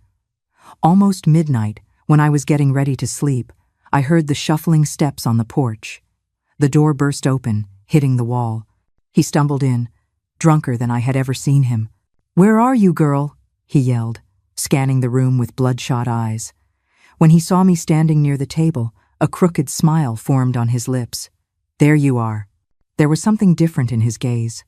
Almost midnight, when I was getting ready to sleep, I heard the shuffling steps on the porch. The door burst open, hitting the wall. He stumbled in, drunker than I had ever seen him. "Where are you, girl?" he yelled, scanning the room with bloodshot eyes. When he saw me standing near the table, a crooked smile formed on his lips. "There you are." There was something different in his gaze.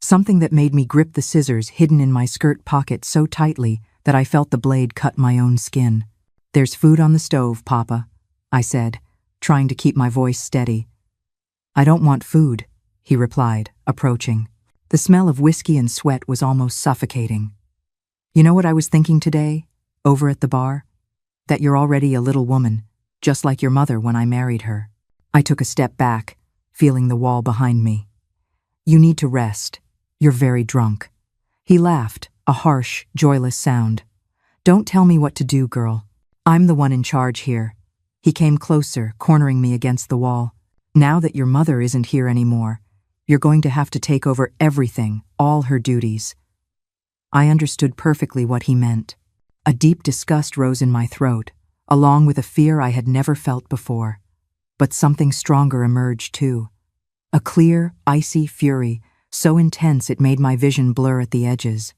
Something that made me grip the scissors hidden in my skirt pocket so tightly that I felt the blade cut my own skin. "There's food on the stove, Papa," I said, trying to keep my voice steady. "I don't want food," he replied, approaching. The smell of whiskey and sweat was almost suffocating. "You know what I was thinking today, over at the bar? That you're already a little woman, just like your mother when I married her." I took a step back, feeling the wall behind me. "You need to rest. You're very drunk." He laughed, a harsh, joyless sound. "Don't tell me what to do, girl. I'm the one in charge here." He came closer, cornering me against the wall. "Now that your mother isn't here anymore, you're going to have to take over everything, all her duties." I understood perfectly what he meant. A deep disgust rose in my throat, along with a fear I had never felt before. But something stronger emerged too. A clear, icy fury, so intense it made my vision blur at the edges.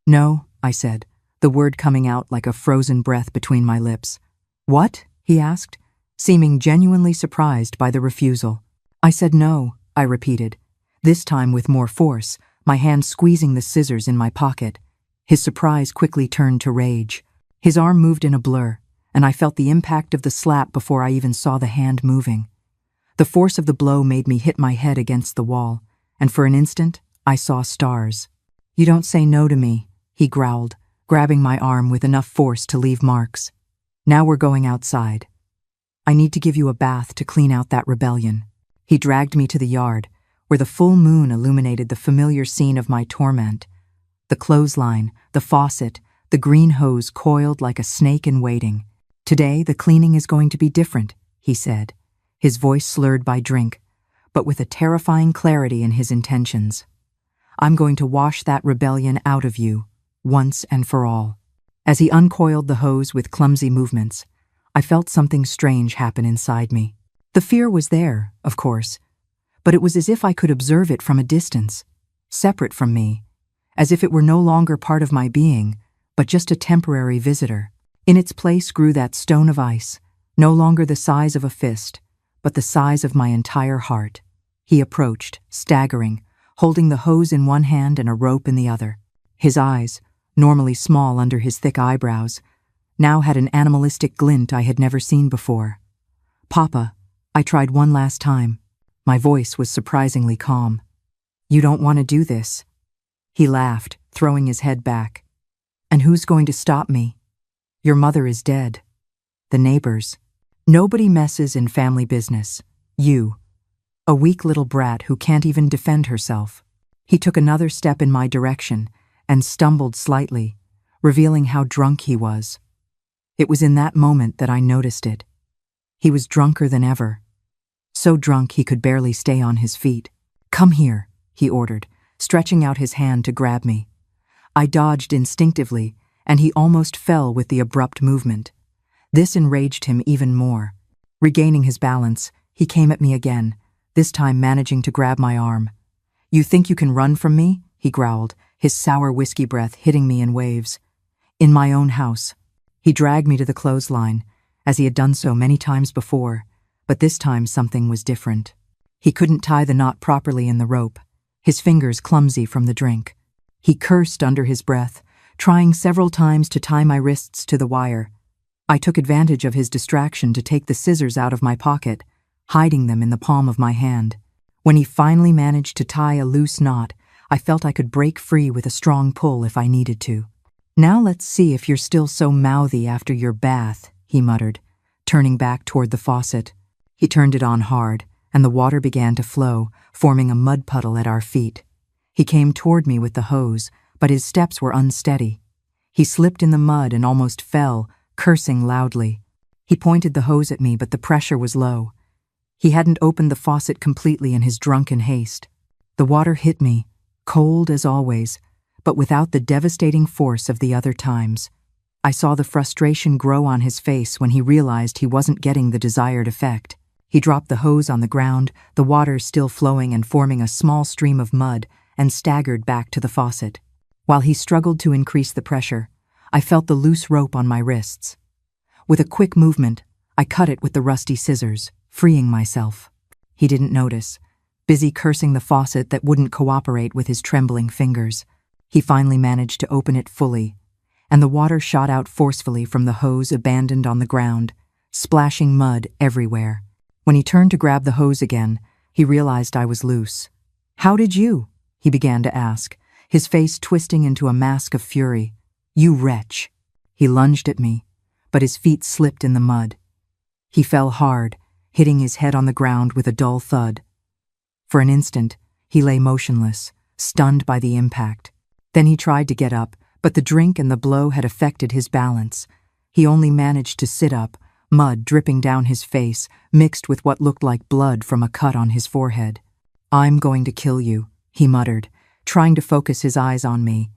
"No," I said, the word coming out like a frozen breath between my lips. "What?" he asked, seeming genuinely surprised by the refusal. I said no, I repeated, this time with more force, my hand squeezing the scissors in my pocket. His surprise quickly turned to rage. His arm moved in a blur, and I felt the impact of the slap before I even saw the hand moving. The force of the blow made me hit my head against the wall, and for an instant, I saw stars. "You don't say no to me," he growled, grabbing my arm with enough force to leave marks. "Now we're going outside. I need to give you a bath to clean out that rebellion." He dragged me to the yard, where the full moon illuminated the familiar scene of my torment. The clothesline, the faucet, the green hose coiled like a snake in waiting. "Today, the cleaning is going to be different," he said, his voice slurred by drink, but with a terrifying clarity in his intentions. "I'm going to wash that rebellion out of you, once and for all." As he uncoiled the hose with clumsy movements, I felt something strange happen inside me. The fear was there, of course, but it was as if I could observe it from a distance, separate from me, as if it were no longer part of my being, but just a temporary visitor. In its place grew that stone of ice, no longer the size of a fist, but the size of my entire heart. He approached, staggering, holding the hose in one hand and a rope in the other. His eyes, normally small under his thick eyebrows, now had an animalistic glint I had never seen before. "Papa," I tried one last time. My voice was surprisingly calm. "You don't want to do this." He laughed, throwing his head back. "And who's going to stop me? Your mother is dead. The neighbors. Nobody messes in family business. You. A weak little brat who can't even defend herself." He took another step in my direction and stumbled slightly, revealing how drunk he was. It was in that moment that I noticed it. He was drunker than ever. So drunk he could barely stay on his feet. "Come here," he ordered, stretching out his hand to grab me. I dodged instinctively, and he almost fell with the abrupt movement. This enraged him even more. Regaining his balance, he came at me again, this time managing to grab my arm. "You think you can run from me?" he growled, his sour whiskey breath hitting me in waves. "In my own house." He dragged me to the clothesline, as he had done so many times before, but this time something was different. He couldn't tie the knot properly in the rope, his fingers clumsy from the drink. He cursed under his breath, trying several times to tie my wrists to the wire. I took advantage of his distraction to take the scissors out of my pocket, hiding them in the palm of my hand. When he finally managed to tie a loose knot, I felt I could break free with a strong pull if I needed to. "Now let's see if you're still so mouthy after your bath," he muttered, turning back toward the faucet. He turned it on hard, and the water began to flow, forming a mud puddle at our feet. He came toward me with the hose, but his steps were unsteady. He slipped in the mud and almost fell, cursing loudly. He pointed the hose at me, but the pressure was low. He hadn't opened the faucet completely in his drunken haste. The water hit me, cold as always, but without the devastating force of the other times. I saw the frustration grow on his face when he realized he wasn't getting the desired effect. He dropped the hose on the ground, the water still flowing and forming a small stream of mud, and staggered back to the faucet. While he struggled to increase the pressure, I felt the loose rope on my wrists. With a quick movement, I cut it with the rusty scissors, freeing myself. He didn't notice, busy cursing the faucet that wouldn't cooperate with his trembling fingers. He finally managed to open it fully, and the water shot out forcefully from the hose abandoned on the ground, splashing mud everywhere. When he turned to grab the hose again, he realized I was loose. "How did you?" he began to ask, his face twisting into a mask of fury. "You wretch." He lunged at me, but his feet slipped in the mud. He fell hard, hitting his head on the ground with a dull thud. For an instant, he lay motionless, stunned by the impact. Then he tried to get up, but the drink and the blow had affected his balance. He only managed to sit up, mud dripping down his face, mixed with what looked like blood from a cut on his forehead. "I'm going to kill you," he muttered, trying to focus his eyes on me.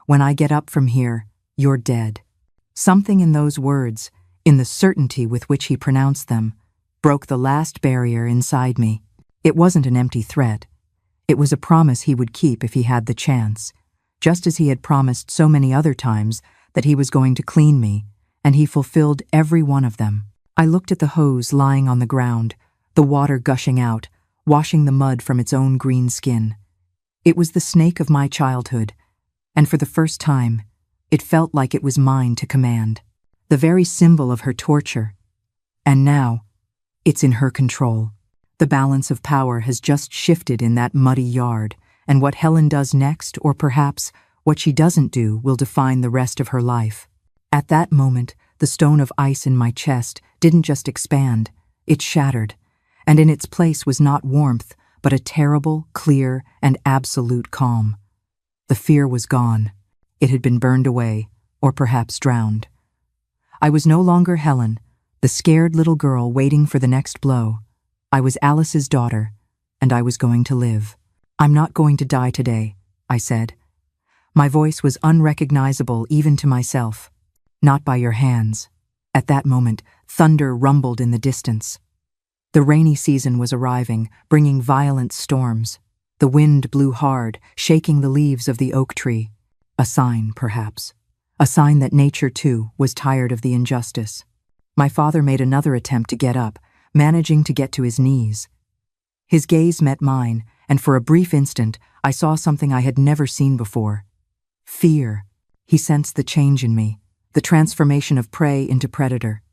"When I get up from here, you're dead." Something in those words, in the certainty with which he pronounced them, broke the last barrier inside me. It wasn't an empty threat. It was a promise he would keep if he had the chance, just as he had promised so many other times that he was going to clean me, and he fulfilled every one of them. I looked at the hose lying on the ground, the water gushing out, washing the mud from its own green skin. It was the snake of my childhood, and for the first time, it felt like it was mine to command, the very symbol of her torture. And now, it's in her control. The balance of power has just shifted in that muddy yard, and what Helen does next, or perhaps what she doesn't do, will define the rest of her life. At that moment, the stone of ice in my chest didn't just expand, it shattered, and in its place was not warmth, but a terrible, clear, and absolute calm. The fear was gone. It had been burned away, or perhaps drowned. I was no longer Helen, the scared little girl waiting for the next blow. I was Alice's daughter, and I was going to live. "I'm not going to die today," I said. My voice was unrecognizable even to myself. "Not by your hands." At that moment, thunder rumbled in the distance. The rainy season was arriving, bringing violent storms. The wind blew hard, shaking the leaves of the oak tree. A sign, perhaps. A sign that nature, too, was tired of the injustice. My father made another attempt to get up, managing to get to his knees. His gaze met mine, and for a brief instant, I saw something I had never seen before. Fear. He sensed the change in me, the transformation of prey into predator.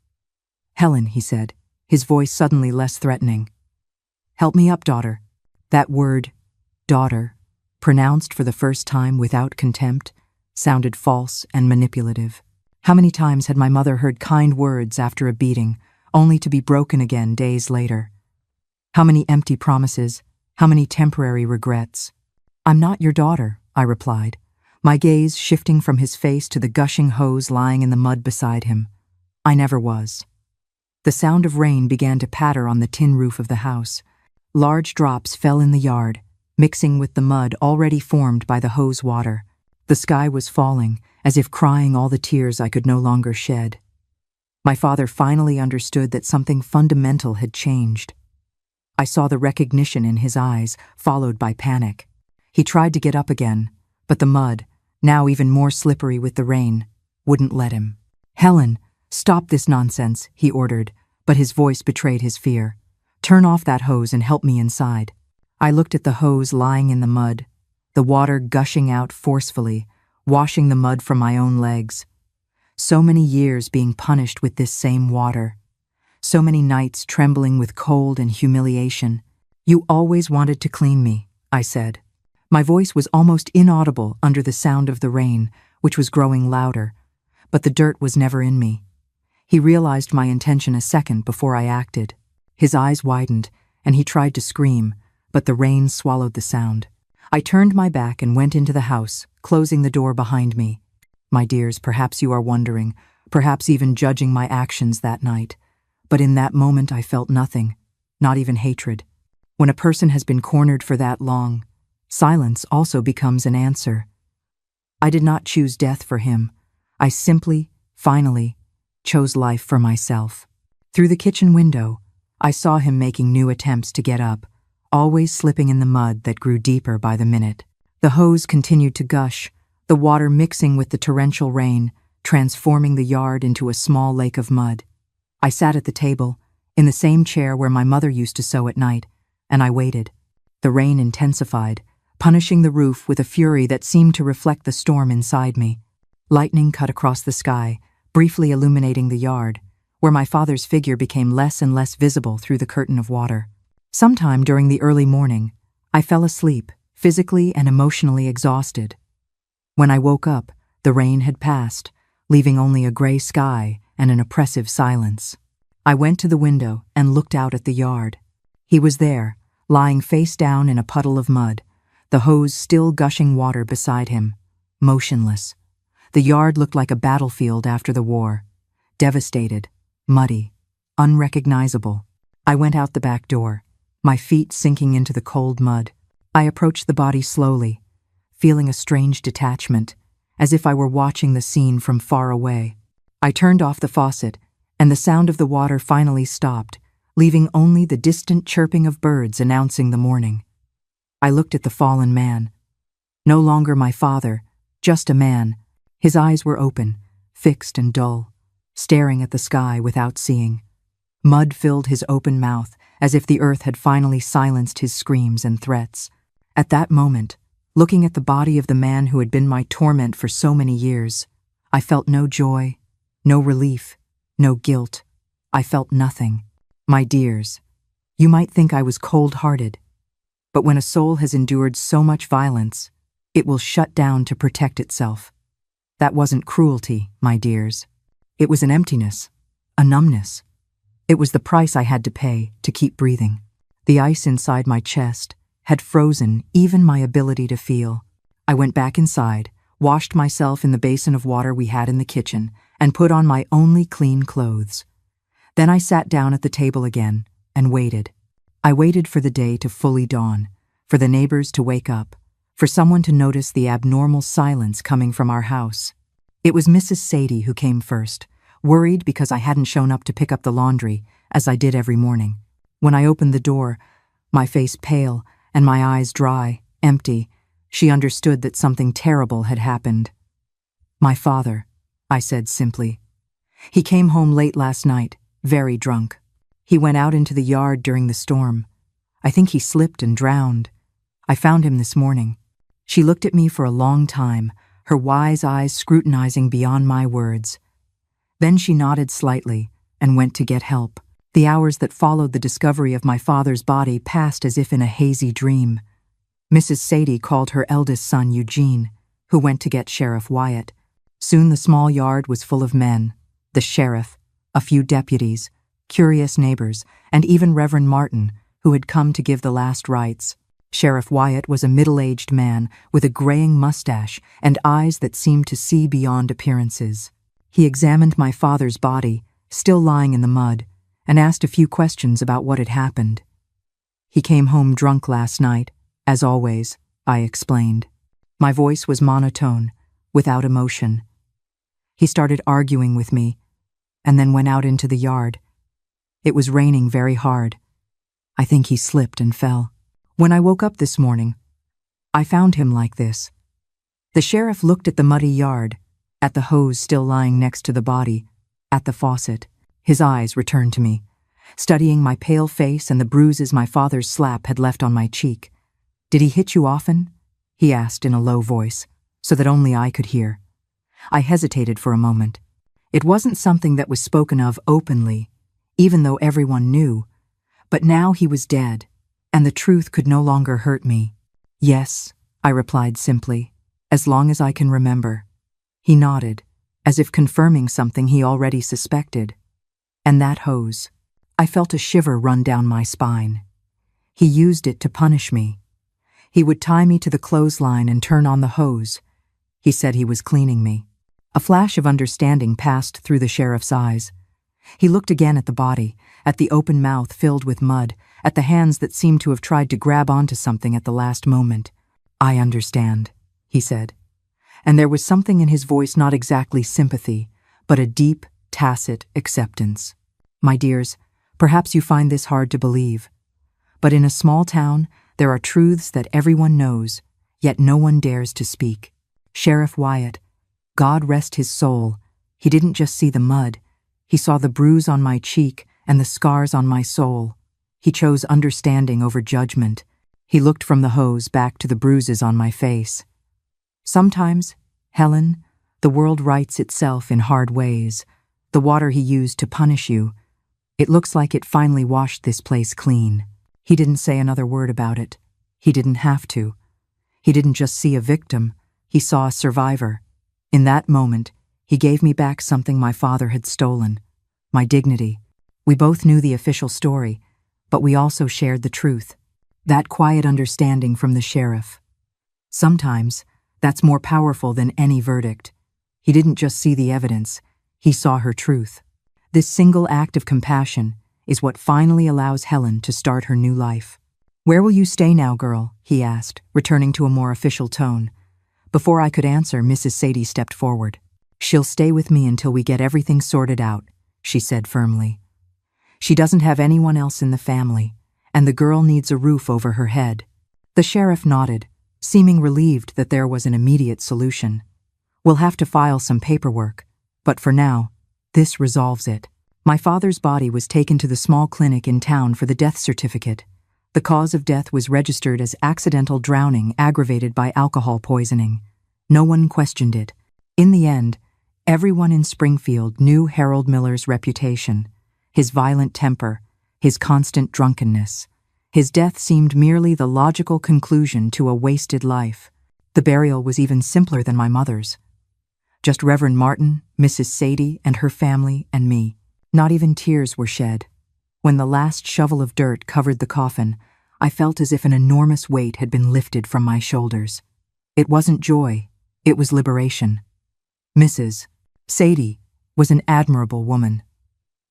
"Helen," he said, his voice suddenly less threatening. "Help me up, daughter." That word, daughter, pronounced for the first time without contempt, sounded false and manipulative. How many times had my mother heard kind words after a beating, only to be broken again days later? How many empty promises, how many temporary regrets? "I'm not your daughter," I replied, my gaze shifting from his face to the gushing hose lying in the mud beside him. "I never was." The sound of rain began to patter on the tin roof of the house. Large drops fell in the yard, mixing with the mud already formed by the hose water. The sky was falling, as if crying all the tears I could no longer shed. My father finally understood that something fundamental had changed. I saw the recognition in his eyes, followed by panic. He tried to get up again, but the mud, now even more slippery with the rain, wouldn't let him. "Helen, stop this nonsense," he ordered, but his voice betrayed his fear. "Turn off that hose and help me inside." I looked at the hose lying in the mud, the water gushing out forcefully, washing the mud from my own legs. So many years being punished with this same water. So many nights trembling with cold and humiliation. "You always wanted to clean me," I said. My voice was almost inaudible under the sound of the rain, which was growing louder, but the dirt was never in me. He realized my intention a second before I acted. His eyes widened, and he tried to scream, but the rain swallowed the sound. I turned my back and went into the house, closing the door behind me. My dears, perhaps you are wondering, perhaps even judging my actions that night. But in that moment I felt nothing, not even hatred. When a person has been cornered for that long, silence also becomes an answer. I did not choose death for him. I simply, finally, chose life for myself. Through the kitchen window, I saw him making new attempts to get up, always slipping in the mud that grew deeper by the minute. The hose continued to gush, the water mixing with the torrential rain, transforming the yard into a small lake of mud. I sat at the table, in the same chair where my mother used to sew at night, and I waited. The rain intensified, punishing the roof with a fury that seemed to reflect the storm inside me. Lightning cut across the sky, briefly illuminating the yard, where my father's figure became less and less visible through the curtain of water. Sometime during the early morning, I fell asleep, physically and emotionally exhausted. When I woke up, the rain had passed, leaving only a gray sky and an oppressive silence. I went to the window and looked out at the yard. He was there, lying face down in a puddle of mud, the hose still gushing water beside him, motionless. The yard looked like a battlefield after the war, devastated, muddy, unrecognizable. I went out the back door, my feet sinking into the cold mud. I approached the body slowly, feeling a strange detachment, as if I were watching the scene from far away. I turned off the faucet, and the sound of the water finally stopped, leaving only the distant chirping of birds announcing the morning. I looked at the fallen man. No longer my father, just a man. His eyes were open, fixed and dull, staring at the sky without seeing. Mud filled his open mouth, as if the earth had finally silenced his screams and threats. At that moment, looking at the body of the man who had been my torment for so many years, I felt no joy, no relief, no guilt. I felt nothing. My dears, you might think I was cold-hearted, but when a soul has endured so much violence, it will shut down to protect itself. That wasn't cruelty, my dears. It was an emptiness, a numbness. It was the price I had to pay to keep breathing. The ice inside my chest had frozen even my ability to feel. I went back inside, washed myself in the basin of water we had in the kitchen, and put on my only clean clothes. Then I sat down at the table again and waited. I waited for the day to fully dawn, for the neighbors to wake up, for someone to notice the abnormal silence coming from our house. It was Mrs. Sadie who came first, worried because I hadn't shown up to pick up the laundry, as I did every morning. When I opened the door, my face pale and my eyes dry, empty, she understood that something terrible had happened. "My father," I said simply. "He came home late last night, very drunk. He went out into the yard during the storm. I think he slipped and drowned. I found him this morning." She looked at me for a long time, her wise eyes scrutinizing beyond my words. Then she nodded slightly and went to get help. The hours that followed the discovery of my father's body passed as if in a hazy dream. Mrs. Sadie called her eldest son Eugene, who went to get Sheriff Wyatt. Soon the small yard was full of men, the sheriff, a few deputies, curious neighbors, and even Reverend Martin, who had come to give the last rites. Sheriff Wyatt was a middle-aged man with a graying mustache and eyes that seemed to see beyond appearances. He examined my father's body, still lying in the mud, and asked a few questions about what had happened. "He came home drunk last night, as always," I explained. My voice was monotone, without emotion. "He started arguing with me, and then went out into the yard. It was raining very hard. I think he slipped and fell. When I woke up this morning, I found him like this." The sheriff looked at the muddy yard, at the hose still lying next to the body, at the faucet. His eyes returned to me, studying my pale face and the bruises my father's slap had left on my cheek. "Did he hit you often?" he asked in a low voice, so that only I could hear. I hesitated for a moment. It wasn't something that was spoken of openly, even though everyone knew. But now he was dead, and the truth could no longer hurt me. "Yes," I replied simply, "as long as I can remember." He nodded, as if confirming something he already suspected. "And that hose." I felt a shiver run down my spine. He used it to punish me. He would tie me to the clothesline and turn on the hose. He said he was cleaning me. A flash of understanding passed through the sheriff's eyes. He looked again at the body, at the open mouth filled with mud, at the hands that seemed to have tried to grab onto something at the last moment. "I understand," he said. And there was something in his voice, not exactly sympathy, but a deep, tacit acceptance. "My dears, perhaps you find this hard to believe, but in a small town, there are truths that everyone knows, yet no one dares to speak. Sheriff Wyatt, God rest his soul, he didn't just see the mud, he saw the bruise on my cheek and the scars on my soul. He chose understanding over judgment. He looked from the hose back to the bruises on my face. Sometimes, Helen, the world rights itself in hard ways. The water he used to punish you, it looks like it finally washed this place clean." He didn't say another word about it. He didn't have to. He didn't just see a victim, he saw a survivor. In that moment, he gave me back something my father had stolen, my dignity. We both knew the official story, but we also shared the truth. That quiet understanding from the sheriff. Sometimes, that's more powerful than any verdict. He didn't just see the evidence, he saw her truth. This single act of compassion is what finally allows Helen to start her new life. "Where will you stay now, girl?" he asked, returning to a more official tone. Before I could answer, Mrs. Sadie stepped forward. "She'll stay with me until we get everything sorted out," she said firmly. "She doesn't have anyone else in the family, and the girl needs a roof over her head." The sheriff nodded, seeming relieved that there was an immediate solution. "We'll have to file some paperwork, but for now, this resolves it." My father's body was taken to the small clinic in town for the death certificate. The cause of death was registered as accidental drowning aggravated by alcohol poisoning. No one questioned it. In the end, everyone in Springfield knew Harold Miller's reputation, his violent temper, his constant drunkenness. His death seemed merely the logical conclusion to a wasted life. The burial was even simpler than my mother's. Just Reverend Martin, Mrs. Sadie, and her family, and me. Not even tears were shed. When the last shovel of dirt covered the coffin, I felt as if an enormous weight had been lifted from my shoulders. It wasn't joy, it was liberation. Mrs. Sadie was an admirable woman.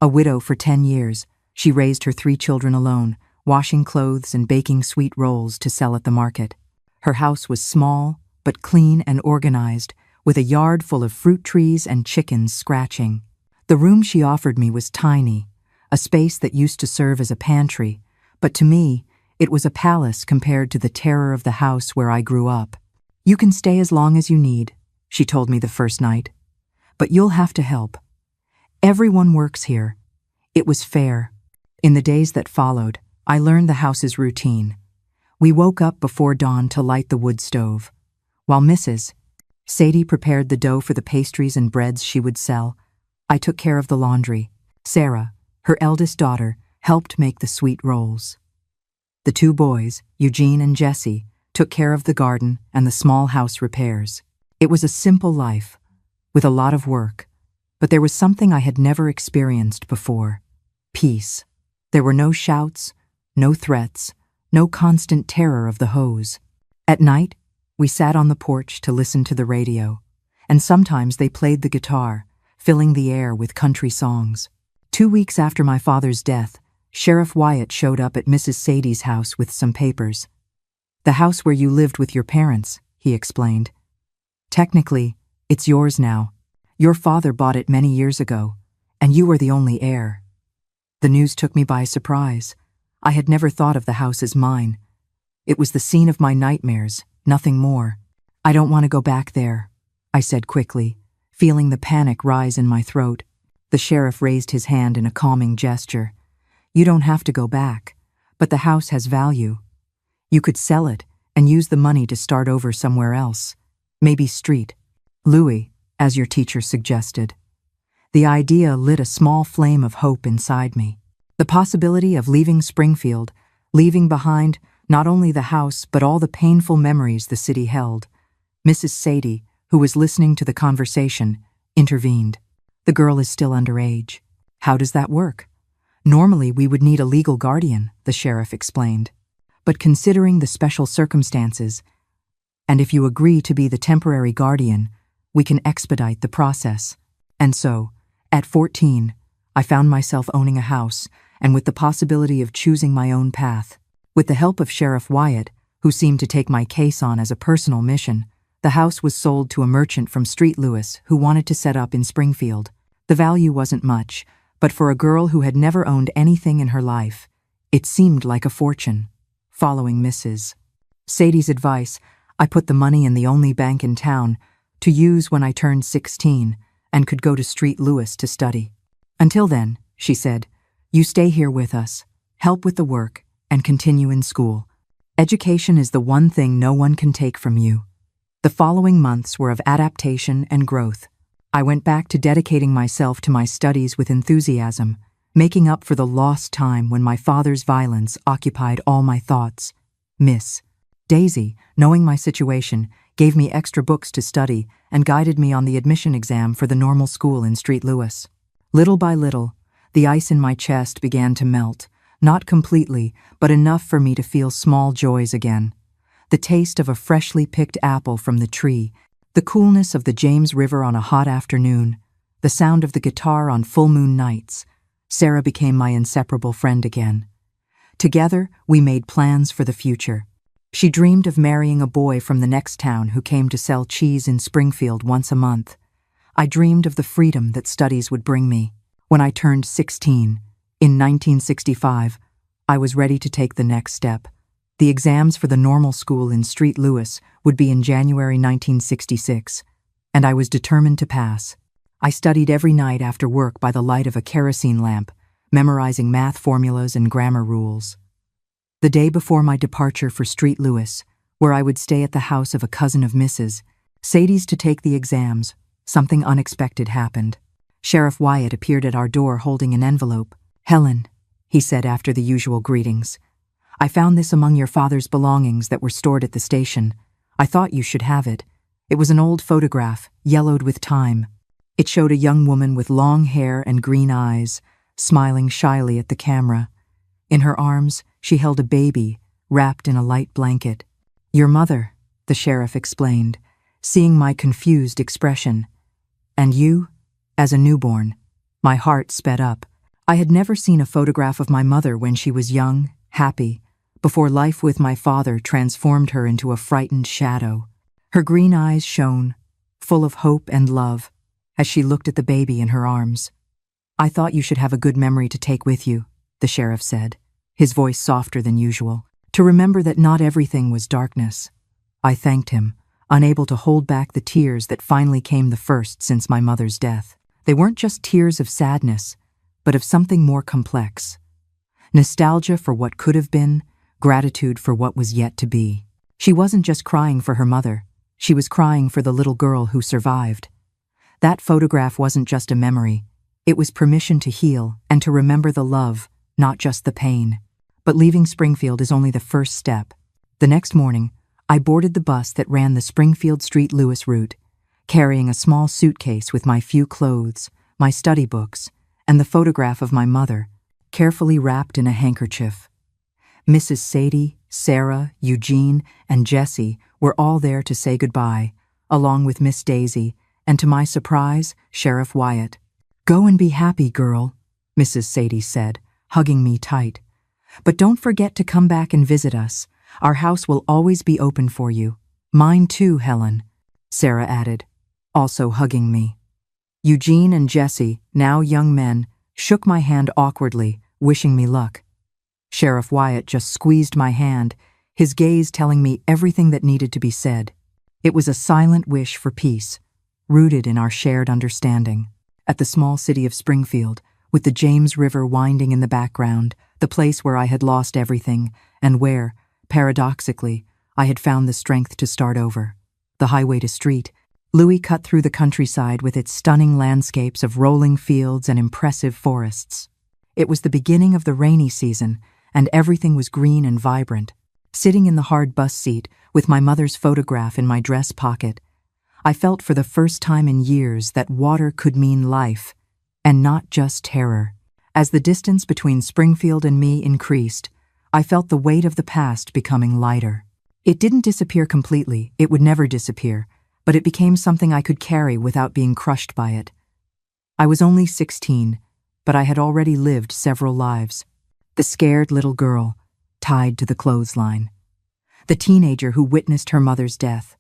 A widow for 10 years, she raised her 3 children alone, washing clothes and baking sweet rolls to sell at the market. Her house was small, but clean and organized, with a yard full of fruit trees and chickens scratching. The room she offered me was tiny, a space that used to serve as a pantry, but to me, it was a palace compared to the terror of the house where I grew up. "You can stay as long as you need," she told me the first night. "But you'll have to help. Everyone works here." It was fair. In the days that followed, I learned the house's routine. We woke up before dawn to light the wood stove. While Mrs. Sadie prepared the dough for the pastries and breads she would sell, I took care of the laundry. Sarah, her eldest daughter, helped make the sweet rolls. The two boys, Eugene and Jesse, took care of the garden and the small house repairs. It was a simple life, with a lot of work, but there was something I had never experienced before: peace. There were no shouts, no threats, no constant terror of the hose. At night, we sat on the porch to listen to the radio, and sometimes they played the guitar, filling the air with country songs. 2 weeks after my father's death, Sheriff Wyatt showed up at Mrs. Sadie's house with some papers. "The house where you lived with your parents," he explained. "Technically, it's yours now. Your father bought it many years ago, and you are the only heir." The news took me by surprise. I had never thought of the house as mine. It was the scene of my nightmares, nothing more. "I don't want to go back there," I said quickly, feeling the panic rise in my throat. The sheriff raised his hand in a calming gesture. "You don't have to go back, but the house has value. You could sell it and use the money to start over somewhere else. Maybe Street Louis, as your teacher suggested." The idea lit a small flame of hope inside me. The possibility of leaving Springfield, leaving behind not only the house but all the painful memories the city held. Mrs. Sadie, who was listening to the conversation, intervened. "The girl is still underage. How does that work?" "Normally we would need a legal guardian," the sheriff explained. "But considering the special circumstances, and if you agree to be the temporary guardian, we can expedite the process." And so, at 14, I found myself owning a house and with the possibility of choosing my own path. With the help of Sheriff Wyatt, who seemed to take my case on as a personal mission, the house was sold to a merchant from Street Louis who wanted to set up in Springfield. The value wasn't much, but for a girl who had never owned anything in her life, it seemed like a fortune. Following Mrs. Sadie's advice, I put the money in the only bank in town to use when I turned 16 and could go to Street Louis to study. "Until then," she said, "you stay here with us, help with the work, and continue in school. Education is the one thing no one can take from you." The following months were of adaptation and growth. I went back to dedicating myself to my studies with enthusiasm, making up for the lost time when my father's violence occupied all my thoughts. Miss Daisy, knowing my situation, gave me extra books to study and guided me on the admission exam for the normal school in Street Louis. Little by little, the ice in my chest began to melt, not completely, but enough for me to feel small joys again. The taste of a freshly picked apple from the tree, the coolness of the James River on a hot afternoon, the sound of the guitar on full moon nights. Sarah became my inseparable friend again. Together, we made plans for the future. She dreamed of marrying a boy from the next town who came to sell cheese in Springfield once a month. I dreamed of the freedom that studies would bring me. When I turned 16, in 1965, I was ready to take the next step. The exams for the normal school in Street Louis would be in January 1966, and I was determined to pass. I studied every night after work by the light of a kerosene lamp, memorizing math formulas and grammar rules. The day before my departure for Street Louis, where I would stay at the house of a cousin of Mrs. Sadie's to take the exams, something unexpected happened. Sheriff Wyatt appeared at our door holding an envelope. "Helen," he said after the usual greetings, "I found this among your father's belongings that were stored at the station. I thought you should have it. It was an old photograph, yellowed with time. It showed a young woman with long hair and green eyes, smiling shyly at the camera. In her arms, she held a baby, wrapped in a light blanket. Your mother," the sheriff explained, seeing my confused expression. "And you, as a newborn." My heart sped up. I had never seen a photograph of my mother when she was young, happy, before life with my father transformed her into a frightened shadow. Her green eyes shone, full of hope and love, as she looked at the baby in her arms. "I thought you should have a good memory to take with you," the sheriff said, his voice softer than usual, "to remember that not everything was darkness." I thanked him, unable to hold back the tears that finally came the first since my mother's death. They weren't just tears of sadness, but of something more complex. Nostalgia for what could have been, gratitude for what was yet to be. She wasn't just crying for her mother, she was crying for the little girl who survived. That photograph wasn't just a memory, it was permission to heal and to remember the love, not just the pain. But leaving Springfield is only the first step. The next morning, I boarded the bus that ran the Springfield-St. Louis route, carrying a small suitcase with my few clothes, my study books, and the photograph of my mother, carefully wrapped in a handkerchief. Mrs. Sadie, Sarah, Eugene, and Jessie were all there to say goodbye, along with Miss Daisy, and to my surprise, Sheriff Wyatt. "Go and be happy, girl," Mrs. Sadie said, hugging me tight. "But don't forget to come back and visit us. Our house will always be open for you." "Mine too, Helen," Sarah added, also hugging me. Eugene and Jessie, now young men, shook my hand awkwardly, wishing me luck. Sheriff Wyatt just squeezed my hand, his gaze telling me everything that needed to be said. It was a silent wish for peace, rooted in our shared understanding. At the small city of Springfield, with the James River winding in the background, the place where I had lost everything, and where, paradoxically, I had found the strength to start over. The highway to street, Louis cut through the countryside with its stunning landscapes of rolling fields and impressive forests. It was the beginning of the rainy season, and everything was green and vibrant. Sitting in the hard bus seat, with my mother's photograph in my dress pocket, I felt for the first time in years that water could mean life, and not just terror. As the distance between Springfield and me increased, I felt the weight of the past becoming lighter. It didn't disappear completely, it would never disappear, but it became something I could carry without being crushed by it. I was only 16, but I had already lived several lives. The scared little girl, tied to the clothesline. The teenager who witnessed her mother's death.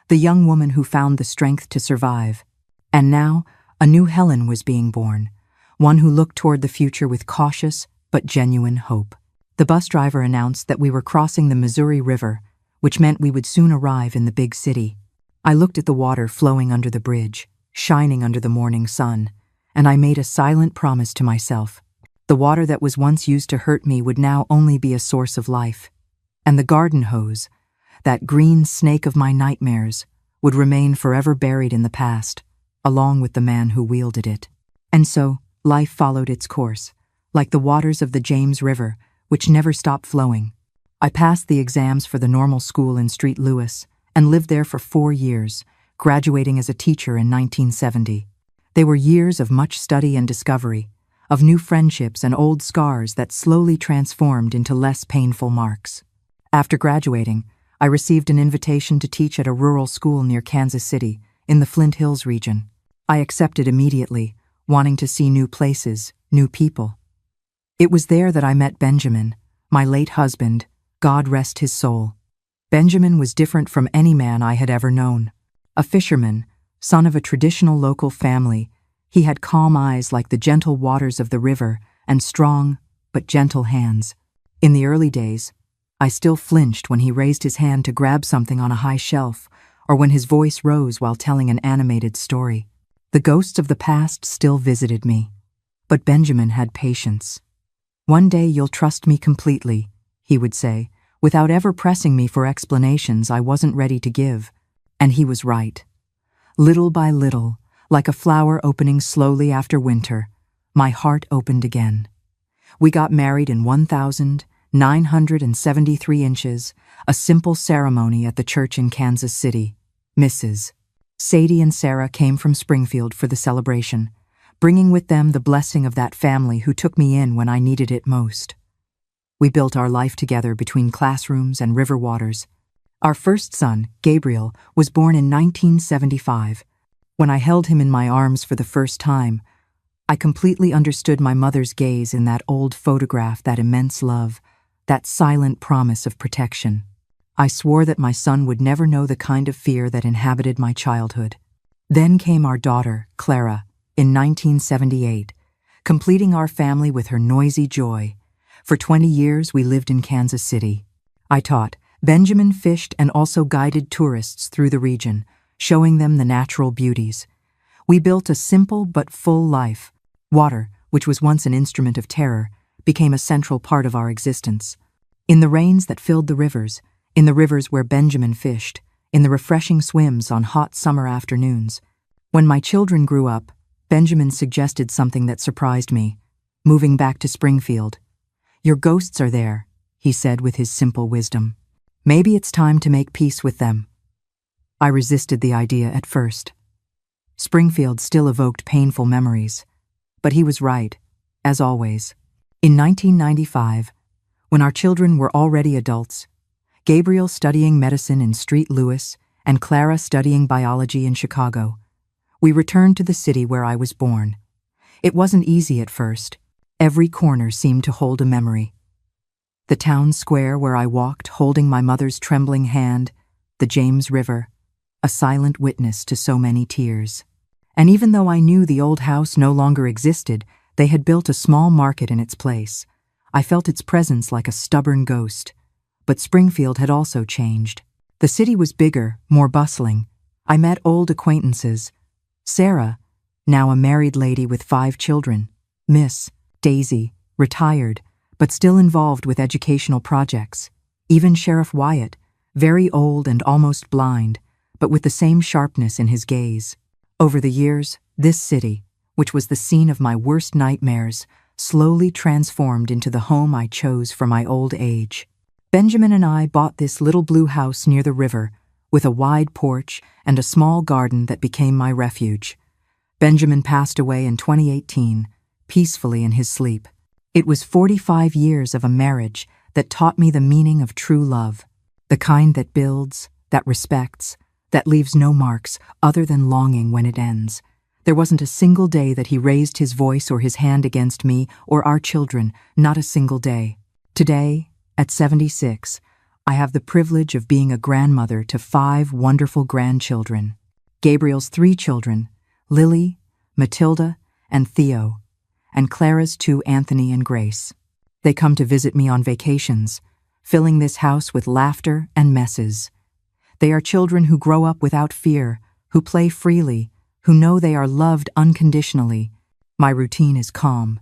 The young woman who found the strength to survive. And now, a new Helen was being born, one who looked toward the future with cautious but genuine hope. The bus driver announced that we were crossing the Missouri River, which meant we would soon arrive in the big city. I looked at the water flowing under the bridge, shining under the morning sun, and I made a silent promise to myself. The water that was once used to hurt me would now only be a source of life. And the garden hose, that green snake of my nightmares, would remain forever buried in the past, along with the man who wielded it. And so, life followed its course, like the waters of the James River, which never stopped flowing. I passed the exams for the normal school in St. Louis and lived there for 4 years, graduating as a teacher in 1970. They were years of much study and discovery, of new friendships and old scars that slowly transformed into less painful marks. After graduating, I received an invitation to teach at a rural school near Kansas City, in the Flint Hills region. I accepted immediately, wanting to see new places, new people. It was there that I met Benjamin, my late husband, God rest his soul. Benjamin was different from any man I had ever known. A fisherman, son of a traditional local family, he had calm eyes like the gentle waters of the river and strong, but gentle hands. In the early days, I still flinched when he raised his hand to grab something on a high shelf, or when his voice rose while telling an animated story. The ghosts of the past still visited me. But Benjamin had patience. "One day you'll trust me completely," he would say, without ever pressing me for explanations I wasn't ready to give. And he was right. Little by little, like a flower opening slowly after winter, my heart opened again. We got married in 1,973 inches, a simple ceremony at the church in Kansas City. Mrs. Sadie and Sarah came from Springfield for the celebration, bringing with them the blessing of that family who took me in when I needed it most. We built our life together between classrooms and river waters. Our first son, Gabriel, was born in 1975. When I held him in my arms for the first time, I completely understood my mother's gaze in that old photograph, that immense love, that silent promise of protection. I swore that my son would never know the kind of fear that inhabited my childhood. Then came our daughter, Clara, in 1978, completing our family with her noisy joy. For 20 years, we lived in Kansas City. I taught, Benjamin fished and also guided tourists through the region, showing them the natural beauties. We built a simple but full life. Water, which was once an instrument of terror, became a central part of our existence. In the rains that filled the rivers, in the rivers where Benjamin fished, in the refreshing swims on hot summer afternoons. When my children grew up, Benjamin suggested something that surprised me, moving back to Springfield. "Your ghosts are there," he said with his simple wisdom. "Maybe it's time to make peace with them." I resisted the idea at first. Springfield still evoked painful memories, but he was right, as always. In 1995, when our children were already adults, Gabriel studying medicine in St. Louis and Clara studying biology in Chicago, we returned to the city where I was born. It wasn't easy at first. Every corner seemed to hold a memory. The town square where I walked holding my mother's trembling hand, the James River, a silent witness to so many tears. And even though I knew the old house no longer existed, they had built a small market in its place. I felt its presence like a stubborn ghost. But Springfield had also changed. The city was bigger, more bustling. I met old acquaintances. Sarah, now a married lady with 5 children. Miss Daisy, retired, but still involved with educational projects. Even Sheriff Wyatt, very old and almost blind, but with the same sharpness in his gaze. Over the years, this city, which was the scene of my worst nightmares, slowly transformed into the home I chose for my old age. Benjamin and I bought this little blue house near the river, with a wide porch and a small garden that became my refuge. Benjamin passed away in 2018, peacefully in his sleep. It was 45 years of a marriage that taught me the meaning of true love, the kind that builds, that respects, that leaves no marks other than longing when it ends. There wasn't a single day that he raised his voice or his hand against me or our children, not a single day. Today, at 76, I have the privilege of being a grandmother to 5 wonderful grandchildren. Gabriel's 3 children, Lily, Matilda, and Theo, and Clara's 2, Anthony and Grace. They come to visit me on vacations, filling this house with laughter and messes. They are children who grow up without fear, who play freely, who know they are loved unconditionally. My routine is calm.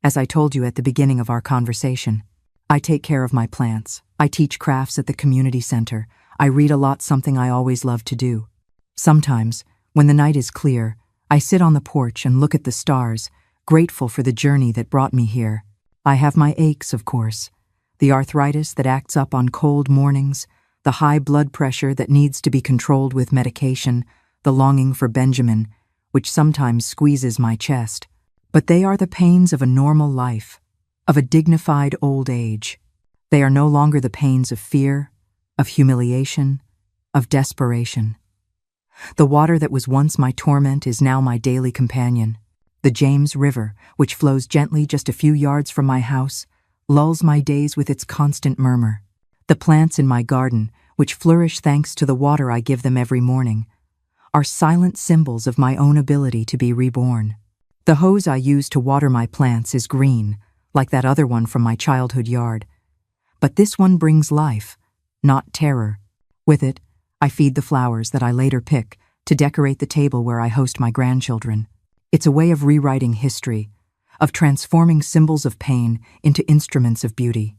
As I told you at the beginning of our conversation, I take care of my plants. I teach crafts at the community center. I read a lot, something I always loved to do. Sometimes, when the night is clear, I sit on the porch and look at the stars, grateful for the journey that brought me here. I have my aches, of course. The arthritis that acts up on cold mornings, the high blood pressure that needs to be controlled with medication, the longing for Benjamin, which sometimes squeezes my chest. But they are the pains of a normal life, of a dignified old age. They are no longer the pains of fear, of humiliation, of desperation. The water that was once my torment is now my daily companion. The James River, which flows gently just a few yards from my house, lulls my days with its constant murmur. The plants in my garden, which flourish thanks to the water I give them every morning, are silent symbols of my own ability to be reborn. The hose I use to water my plants is green, like that other one from my childhood yard. But this one brings life, not terror. With it, I feed the flowers that I later pick to decorate the table where I host my grandchildren. It's a way of rewriting history, of transforming symbols of pain into instruments of beauty.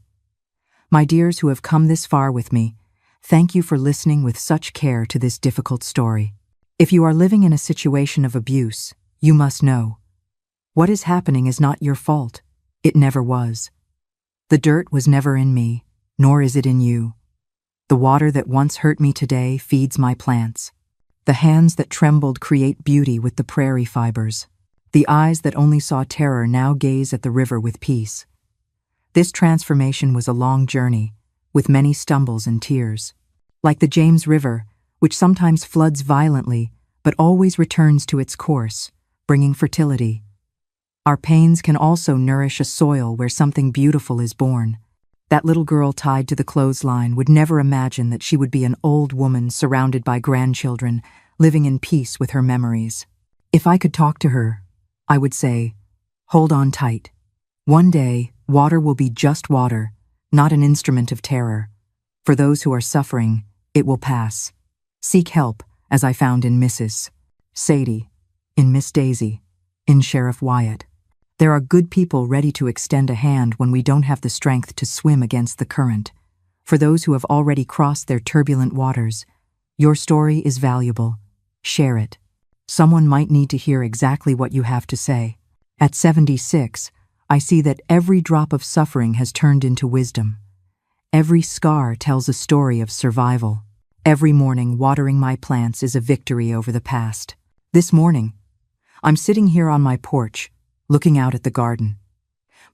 My dears who have come this far with me, thank you for listening with such care to this difficult story. If you are living in a situation of abuse, you must know, what is happening is not your fault. It never was. The dirt was never in me, nor is it in you. The water that once hurt me today feeds my plants. The hands that trembled create beauty with the prairie fibers. The eyes that only saw terror now gaze at the river with peace. This transformation was a long journey, with many stumbles and tears. Like the James River, which sometimes floods violently, but always returns to its course, bringing fertility. Our pains can also nourish a soil where something beautiful is born. That little girl tied to the clothesline would never imagine that she would be an old woman surrounded by grandchildren, living in peace with her memories. If I could talk to her, I would say, Hold on tight. One day, water will be just water, not an instrument of terror. For those who are suffering, it will pass. Seek help, as I found in Mrs. Sadie, in Miss Daisy, in Sheriff Wyatt. There are good people ready to extend a hand when we don't have the strength to swim against the current. For those who have already crossed their turbulent waters, your story is valuable. Share it. Someone might need to hear exactly what you have to say. At 76, I see that every drop of suffering has turned into wisdom. Every scar tells a story of survival. Every morning, watering my plants is a victory over the past. This morning, I'm sitting here on my porch, looking out at the garden.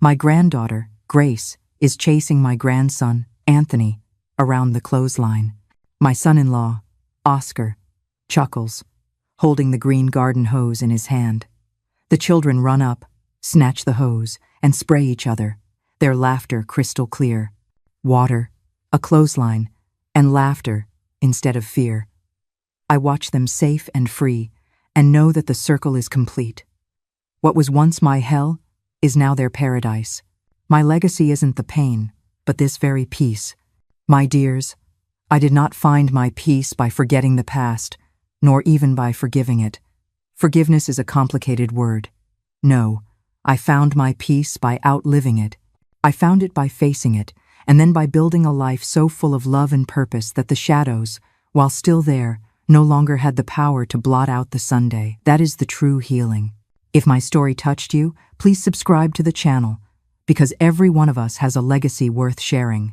My granddaughter, Grace, is chasing my grandson, Anthony, around the clothesline. My son-in-law, Oscar, chuckles, holding the green garden hose in his hand. The children run up, snatch the hose, and spray each other, their laughter crystal clear. Water, a clothesline, and laughter instead of fear. I watch them safe and free, and know that the circle is complete. What was once my hell is now their paradise. My legacy isn't the pain, but this very peace. My dears, I did not find my peace by forgetting the past, nor even by forgiving it. Forgiveness is a complicated word. No, I found my peace by outliving it. I found it by facing it, and then by building a life so full of love and purpose that the shadows, while still there, no longer had the power to blot out the Sunday. That is the true healing. If my story touched you, please subscribe to the channel, because every one of us has a legacy worth sharing.